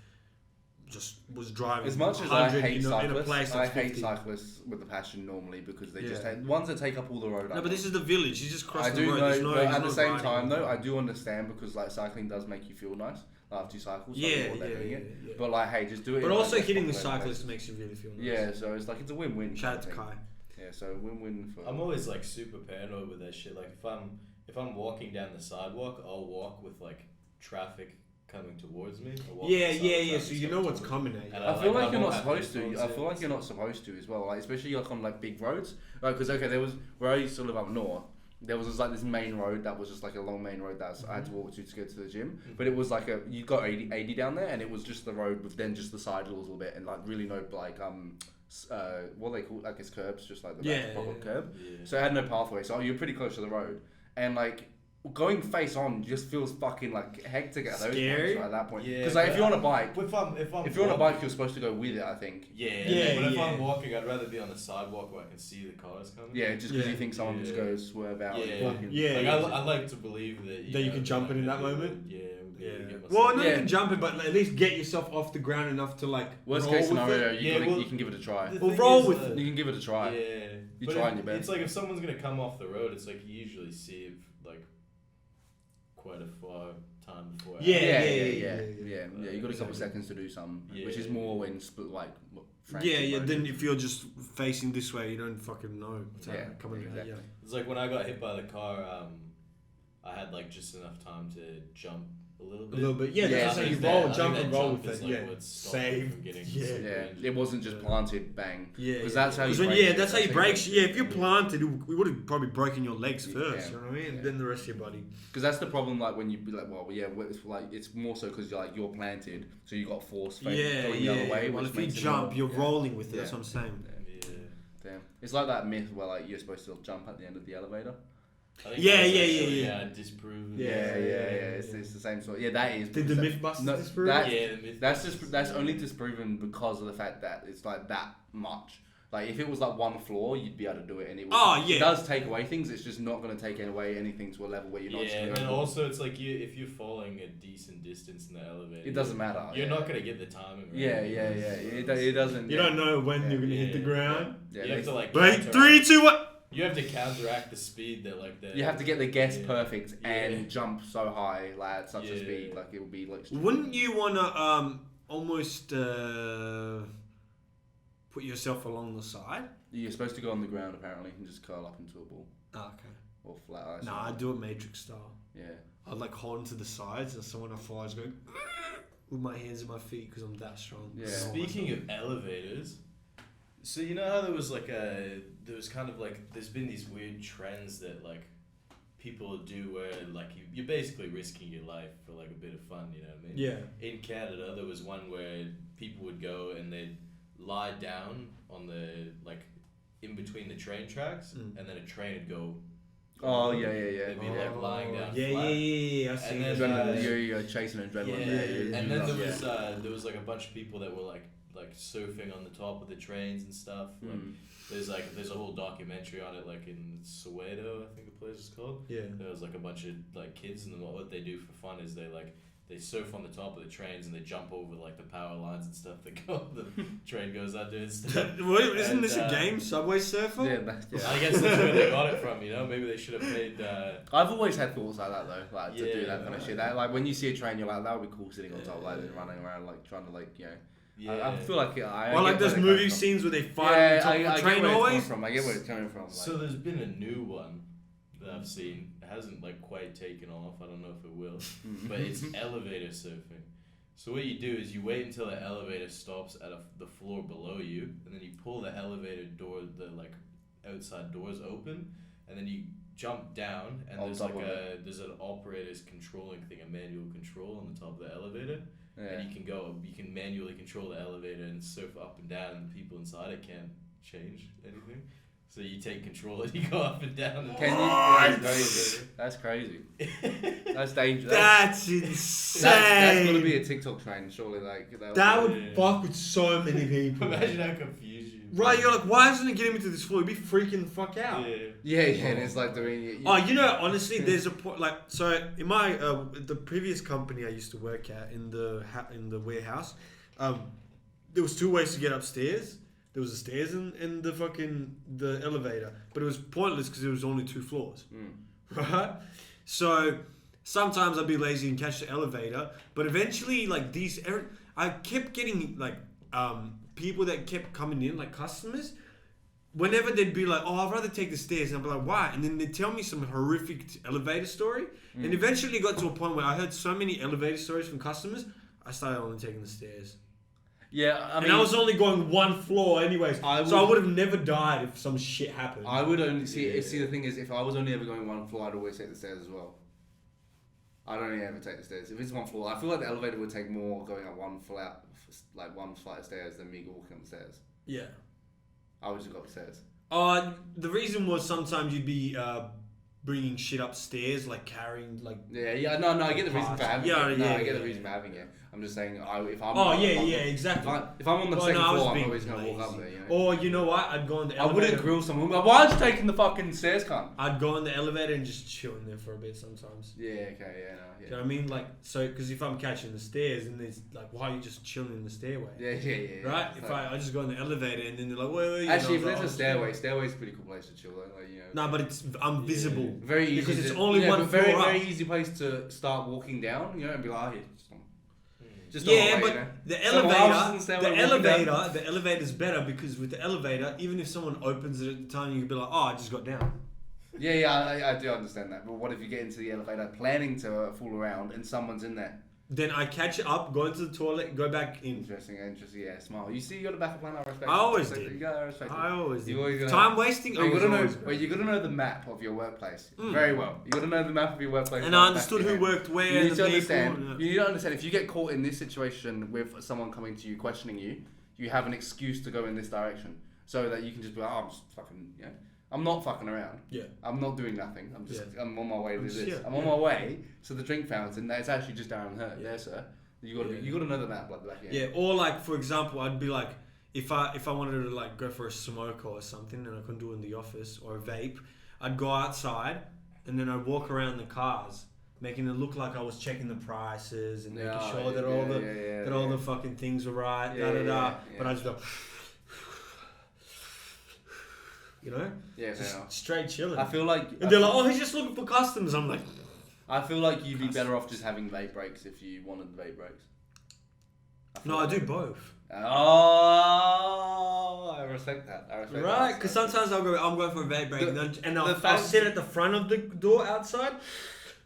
was driving. As much as I 100 hate in a cyclists, place I that's hate 50. cyclists with a passion normally because they just Yeah. take ones that take up all the road. No, but this is the village. He's just I crossing do the road. know, There's no, but he's at the not same riding time on though, it. I do understand because like cycling does make you feel nice after you cycle. So I Yeah, get what they're yeah, doing yeah, it. yeah. But like, hey, just do it. But in, also like, hitting the populated cyclist places. makes you really feel nice. Yeah, so it's like it's a win-win. Shout out to thing. Kai. Yeah, so win-win for. I'm always like super paranoid with that shit. Like if I'm walking down the sidewalk, I'll walk with like traffic coming towards me. I'll walk Yeah, with yeah, traffic yeah. So you know what's towards me. coming at you. And I feel like I you're won't not have supposed to. headphones I in, feel like you're so- not supposed to as well. Like especially like on like big roads. Like because okay, there was where I used to live up north. There was just like this main road that was just like a long main road that I had to walk to go to the gym. But it was like you got 80 down there, and it was just the road with then just the side a little bit, and like really no like what they call, I guess, curbs, just like the back proper curb. Yeah. So it had no pathway, so you're pretty close to the road, and like going face on just feels fucking like hectic at those Scary? points right, at that point. Yeah, Because like if but you're on a bike, If I'm if you're on a bike, you're supposed to go with it, I think. Yeah, Yeah, but if yeah. I'm walking, I'd rather be on the sidewalk where I can see the cars coming. Yeah, just because Yeah. you think someone just Yeah. goes swerve out. and Yeah. fucking- Yeah. Like I like to believe that That you can jump in that maybe, moment? Yeah. Yeah. Get myself- Well, not Yeah. even jumping, but at least get yourself off the ground enough to like Worst roll case with scenario, it. you, Yeah, gotta, well, you can give it a try. The Well, thing roll is, with You can give it a try. Yeah. You But trying your best. It's like if someone's gonna come off the road, it's like you usually see it like quite a far time before. it Yeah, happens. Yeah, you got a couple seconds to do something, which is Yeah. more when split like. Yeah. Then if you're just facing this way, you don't fucking know what's Yeah, coming at you. exactly. It's like when I got hit by the car, I had like just enough time to jump a little A bit. little bit. Yeah, Yeah, that's I how you think roll, that- jump I think and that roll jump with is it. like Yeah. what stopped me Save. from getting Yeah. super Yeah, injured. it wasn't just planted, bang. Yeah, Because that's how you. Because when, break yeah, it, that's how you break. break Yeah, if you planted, we would have probably broken your legs Yeah. first. You know what I mean? Yeah. Then the rest of your body. Because that's the problem. Like when you be like, well, yeah, it's like it's more so because you're planted, so you got force going the other way. Well, which if you makes it jump, more- you're yeah. rolling with it. That's Yeah. what I'm saying. Yeah. Damn. It's like that myth where like you're supposed to jump at the end of the elevator. I think Yeah, that's yeah, actually, yeah. disproven. Yeah. It's the same sort. Yeah, that is. Did the because Mythbusters no, disprove that- Yeah, the myth That's is- just that's only disproven because of the fact that it's like that much. Like if it was like one floor, you'd be able to do it, and it. Oh, yeah. It does take away things. It's just not going to take away anything to a level where you're not. Yeah, just and gonna then go, also it's like if you're falling a decent distance in the elevator, it doesn't matter. You're yeah. not gonna get the timing right. Yeah. It doesn't. You yeah. don't know when you're gonna hit the Yeah. ground. Yeah, You have to like. Wait, counteract- 3, 2, 1. You have to counteract the speed that like the. You have to get the guess Yeah. perfect and Yeah. jump so high, like at such a Yeah. speed, like it would be like. Wouldn't you wanna almost put yourself along the side? You're supposed to go on the ground apparently and just curl up into a ball Oh, okay. or flat ice. Nah, I do it Matrix style. Yeah. I'd like hold onto the sides and someone I follow is going with my hands and my feet because I'm that strong. Yeah. Speaking of elevators, so you know how there was kind of like there's been these weird trends that like people do where like you're basically risking your life for like a bit of fun, you know what I mean? Yeah. In Canada, there was one where people would go and they'd lie down on the like in between the train tracks, Mm. and then a train would go Oh yeah. They'd be like lying down Yeah, flat. I see. And then, Adrenaline, you're chasing adrenaline. Yeah, and then Yeah. there was like a bunch of people that were like surfing on the top of the trains and stuff. Like there's a whole documentary on it, like in Soweto, I think the place is called. Yeah. There was like a bunch of like kids, and what they do for fun is they surf on the top of the trains and they jump over like the power lines and stuff that go. The train goes under and stuff. Isn't this a game, Subway Surfer? Yeah. I guess that's where they got it from. You know, maybe they should have paid. I've always had thoughts like that though, like to do that Yeah. kind of shit. That, like when you see a train, you're like, that would be cool sitting on top, like running around, like trying to like I feel like I Or like get those where they're movie coming from. scenes where they fight Yeah, on top of the I train get where it's always. coming from. I get where it's coming from. Like, So there's been a new one that I've seen. It hasn't like quite taken off. I don't know if it will, but it's elevator surfing. So what you do is you wait until the elevator stops at the floor below you, and then you pull the elevator door, the like outside doors open, and then you jump down, and there's an operator's controlling thing, a manual control on the top of the elevator. yeah. And you can manually control the elevator and surf up and down, and the people inside it can't change anything. So you take control and you go up and down. And Can What? you? That's crazy. That's dangerous. That's insane. That's got to be a TikTok trend, surely. Like That would Yeah. fuck with so many people. Imagine how confused you. Right, you're like, why isn't it getting me to this floor? You'd be freaking the fuck out. Yeah. and it's like doing it. Oh, honestly, there's a point. Like, so in my the previous company I used to work at in the warehouse, there was 2 ways to get upstairs. There was the stairs and the elevator, but it was pointless because there was only 2 floors, right? So sometimes I'd be lazy and catch the elevator, but eventually, like I kept getting like people that kept coming in, like customers. Whenever they'd be like, "Oh, I'd rather take the stairs," and I'd be like, "Why?" And then they'd tell me some horrific elevator story, and eventually it got to a point where I heard so many elevator stories from customers, I started only taking the stairs. Yeah, I mean, And I was only going 1 floor anyways, so I would- would have never died if some shit happened. I would only see. The thing is, if I was only ever going 1 floor, I'd always take the stairs as well. I'd only ever take the stairs. If it's 1 floor, I feel like the elevator would take more going up one flight of stairs than me walking up the stairs. Yeah. I would just go upstairs. The reason was sometimes you'd be bringing shit upstairs, like carrying, like... Yeah, no, I get the reason for having it. I get the yeah. reason for having it. I'm just saying, if I'm... exactly. If I'm on the second I was floor, I'm being always going to walk lazy. up there, you know? Or, you know what, I'd go on the I elevator. wouldn't grill someone, but why aren't you taking the fucking stairs, cunt? I'd go on the elevator and just chill in there for a bit sometimes. Yeah, okay, yeah, no, Do yeah. you know what I mean? Like, so, because if I'm catching the stairs, and there's, like, why are you just chilling in the stairway? Yeah. Right? If I just go on the elevator, and then they're like, wait, Actually, if there's a stairway's a pretty cool place to chill, though. Like, you know. No, but I'm visible. Very easy. Because it's only one floor very, up. very easy place to start walking down, you know, and be like, oh, here, just on Yeah, my way, but you know? the Someone else doesn't stand where walking down. the elevator's better because with the elevator, even if someone opens it at the time, you can be like, oh, I just got down. Yeah, I do understand that. But what if you get into the elevator planning to fool around and someone's in there? Then I catch it up, go into the toilet, go back in. Interesting. Yeah, smart. You see, you got a backup plan. I respect. I always it. did. You gotta respect. I always You do. always gotta- Time wasting. But you gotta know. always But you gotta know the map of your workplace very well. You gotta know the map of your workplace. And like I the understood back of who your hand. worked where. You need the to people, understand. yeah. You need to understand. If you get caught in this situation with someone coming to you questioning you, you have an excuse to go in this direction, so that you can just be like, oh, I'm just fucking, you know, I'm not fucking around. Yeah. I'm not doing nothing. I'm just, I'm on my way to this. Yeah, I'm on my way to the drink fountain. It's actually just down here. Yeah. There, sir. You gotta know the map like the back of your Yeah, hand. or like for example, I'd be like, if I wanted to like go for a smoke or something, and I couldn't do it in the office or a vape, I'd go outside and then I'd walk around the cars, making it look like I was checking the prices and making sure that all the fucking things were right. But I just go, you know, Yeah, fair just enough. straight chilling. I feel like and they're like, oh, he's just looking for customs. I'm like, I feel like you'd be better off just having vape breaks if you wanted vape breaks. no, I do both. Oh, I respect that. Right, because sometimes I'm going for a vape break, I'll sit at the front of the door outside,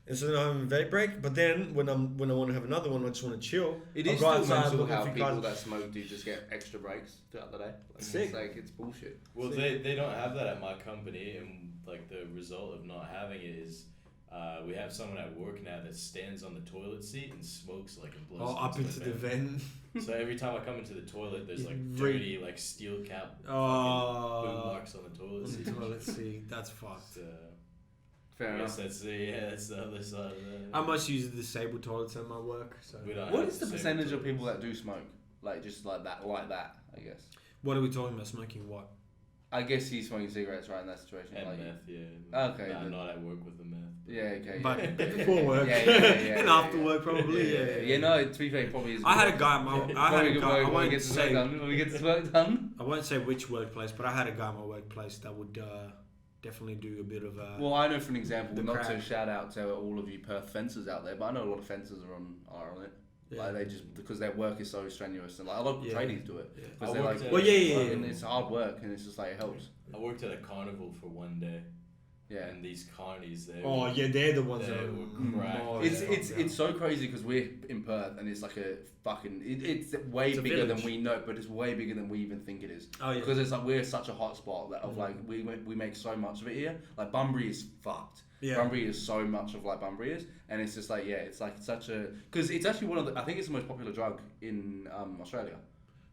and so I'm having a vape break. But then when I want to have another one, I just want to chill. It is still mental how people that smoke do just get extra breaks throughout the day. Like, Sick. It's like it's bullshit. Well, they don't have that at my company, and like the result of not having it is. We have someone at work now that stands on the toilet seat and smokes like and blows. Up into the vent. So every time I come into the toilet, there's like dirty like steel cap boom marks on the toilet seat. Toilet seat. That's fucked. Fair I guess enough. that's the other side of that. I must use the disabled toilets at my work. So We don't What have is the same percentage of toilets. people that do smoke? Like just like that, I guess. what are we talking about? Smoking what? I guess he's smoking cigarettes right in that situation. And like, meth, yeah. Okay, Nah, then- not at work with the meth. Yeah, okay. But before work Yeah, and after yeah. work probably. Yeah. No, to be fair, he probably is. I had a guy. I won't Get this work say. done. When we get this work done. I won't say which workplace, but I had a guy in my workplace that would definitely do a bit of. Well, I know for an example, the not to crack. shout out to all of you Perth fencers out there, but I know a lot of fencers are on it. Yeah. Like they just because their work is so strenuous, and like a lot of Yeah. tradies do it Yeah. because I they're worked like, at- Well, yeah. and it's hard work, and it's just like it helps. I worked at a carnival for one day. Yeah. And these carnies, they Oh yeah, they're the ones They that were cracked. It's so crazy because we're in Perth and it's like a fucking it's way It's a bigger than village. we know, but it's way bigger than we even think it is. Oh, yeah. Because it's like we're such a hot spot that of like we make so much of it here. Like Bunbury is fucked. Yeah. Bunbury is so much of like Bunbury is, and it's just like it's like such a because it's actually one of the I think it's the most popular drug in Australia.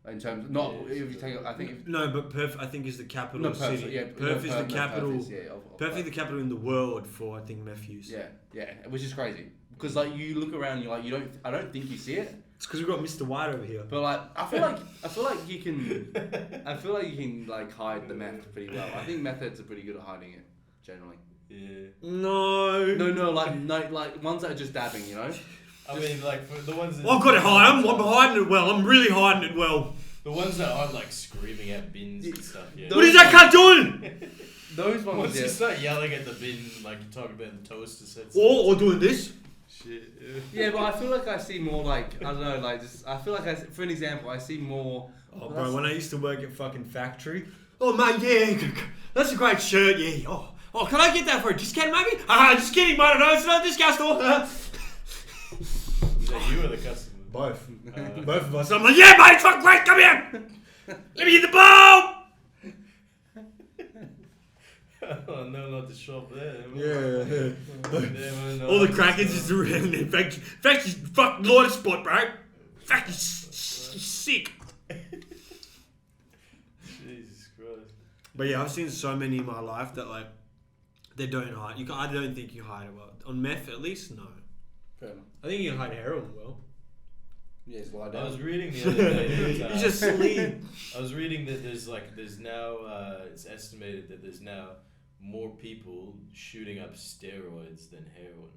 In terms, not Yeah, if you take, I think if, No, but Perth I think is the capital no, Perth, city. yeah, Perth is the capital. Perth is, of Perth is the capital in the world for I think meth use. yeah, which is crazy because like you look around, and you're like I don't think you see it. It's because we've got Mr. White over here. But like, I feel like you can like hide the meth pretty well. I think meth heads are pretty good at hiding it generally. Yeah. No. No, like ones that are just dabbing, you know. I mean, like for the ones. That I've got it high. I'm hiding it well. I'm really hiding it well. The ones that aren't like screaming at bins and stuff. Yeah. What is that cat doing? Those ones, Once yeah. you start yelling at the bin, like you talk about the toaster sets. Or doing this? Shit. Yeah, but I feel like I see more like I don't know, like just I feel like for an example, I see more. Oh, bro, when I used to work at fucking factory. Oh, man, yeah. That's a great shirt, yeah. Oh, can I get that for a discount, maybe? Just kidding, mate. No, it's not a discount store. Is that you or the customer? Both. Both of us. I'm like, yeah, mate, fuck, great, come here. Let me get the ball. Oh no, not the shop there. All the crackers just around there. Factory's fucking Lord spot, bro. Factory's sick. Jesus Christ. But yeah, I've seen so many in my life that like they don't hide. I don't think you hide it well. On meth, at least, no. Fair enough. I think you can hide heroin well. Yes, lie I down. was reading the other day that, You just sleep. I was reading that there's now it's estimated that there's now more people shooting up steroids than heroin.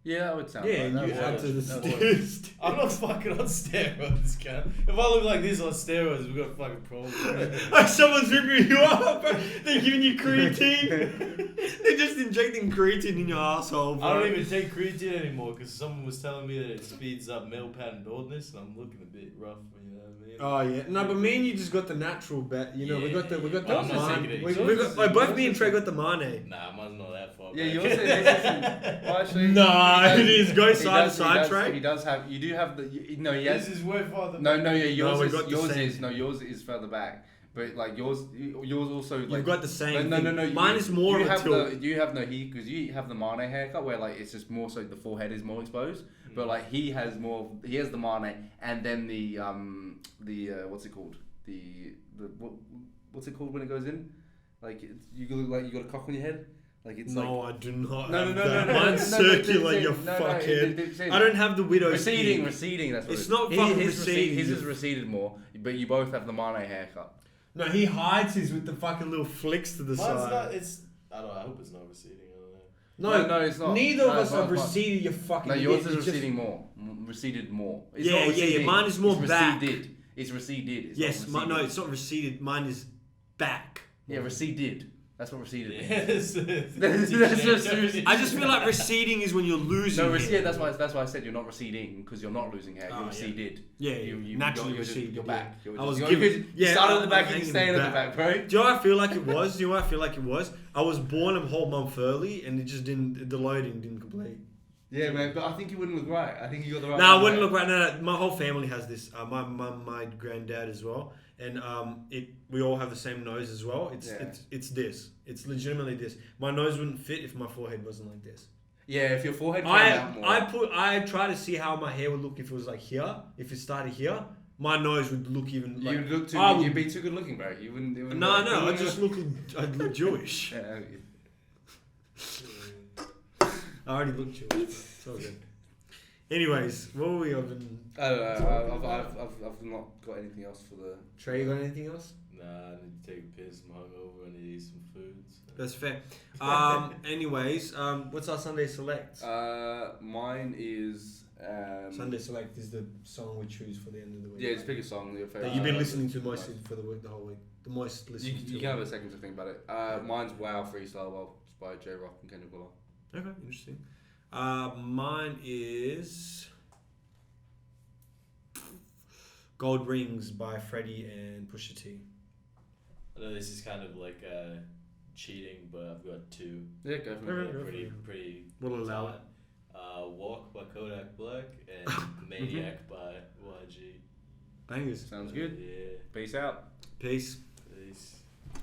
Yeah, that would sound. Yeah, right. That you would add work. to the That would work. stairs. I'm not fucking on steroids, cunt. If I look like this on steroids, we've got a fucking problem. Like someone's ripping you up, bro. They're giving you creatine. They're just injecting creatine in your asshole, bro. I don't even take creatine anymore because someone was telling me that it speeds up male pattern baldness, and I'm looking a bit rough. You know what I mean? Oh yeah, no, but me and you just got the natural bet. You know, we got the I'm not mane. taking it. We Yours got is- like both yours me and is- Trey got the mane. Nah, mine's not that far. Yeah, back. yours is. Well, actually, Nah, he it is. Go side to side, he Trey. does have. You do have the. No, he has. This is way farther. No, yeah, yours we is. got the Yours same. yours is further back. But like yours also. Like, You've got the same. No. thing. Mine is more you of a have tilt. you have because you have the Mane haircut where like it's just more so the forehead is more exposed. But like he has more. He has the Mane and then the what's it called what's it called when it goes in? Like you look like you got a cock on your head. Like it's No, I do not. No, have no, that. no, no, Mine's no, circular, you no, fuckhead. I don't have the widow's peak. receding. That's what It's it is. not fucking receding. His is receded more, but you both have the Mane haircut. No, he hides his with the fucking little flicks to the Mine's side. not. It's. I don't know. I hope it's not receding. I don't know. No, No, it's not. Neither of No, us it's not, have it's not. receded. You fucking. No, yours idiot. is It's just- receding more. Receded more. It's Yeah, not yeah, yeah, receding. mine is more it's back. Receded. It's receded. It's Yes, not no, receded. it's not receded. Mine is back. Yeah, receded. That's what receded means. Yes. That's just- I just feel like receding is when you're losing. No, hair. yeah, that's why I said you're not receding because you're not losing hair. You're Oh, yeah. receded. Yeah, you're naturally receded. You're yeah. back. You're I was you're, given. you Yeah, started I- at the back I'm and you're hanging staying at the back, bro. Do you know what I feel like it was? Do you know what I feel like it was? I was born a whole month early, and it just didn't. The loading didn't complete. Yeah, man, but I think you wouldn't look right. I think you got the right. No, I one, wouldn't mate. look right now. My whole family has this. My mum, my granddad as well, and we all have the same nose as well. It's this. It's legitimately this. My nose wouldn't fit if my forehead wasn't like this. Yeah, if your forehead came out more. I try to see how my hair would look if it was like here. If it started here, my nose would look even like. You'd look too. I would- You'd be too good looking, bro. You wouldn't. No, I just look. I'd look Jewish. Yeah, I already looked you. It's all good. Anyways, what were we having? I don't know. I've not got anything else for the. Trey, you got anything else? Nah, I need to take a piss. I'm hungover. I need to eat some food. So. That's fair. Anyways, what's our Sunday Select? Mine is. Sunday Select is the song we choose for the end of the week. Yeah, just pick a song your favorite. That you've been listening to mostly for the week, the whole week. The most listened to. You can have a second to think about it. Mine's Wow Freestyle Well. It's by J Rock and Kendrick Lamar. Okay, interesting. Mine is Gold Rings by Freddie and Pusha T. I know this is kind of like cheating, but I've got two. Yeah, go for it. Pretty. We'll allow it. Walk by Kodak Black and Maniac by YG. Bangers. Sounds good. Yeah. Peace out. Peace. Peace.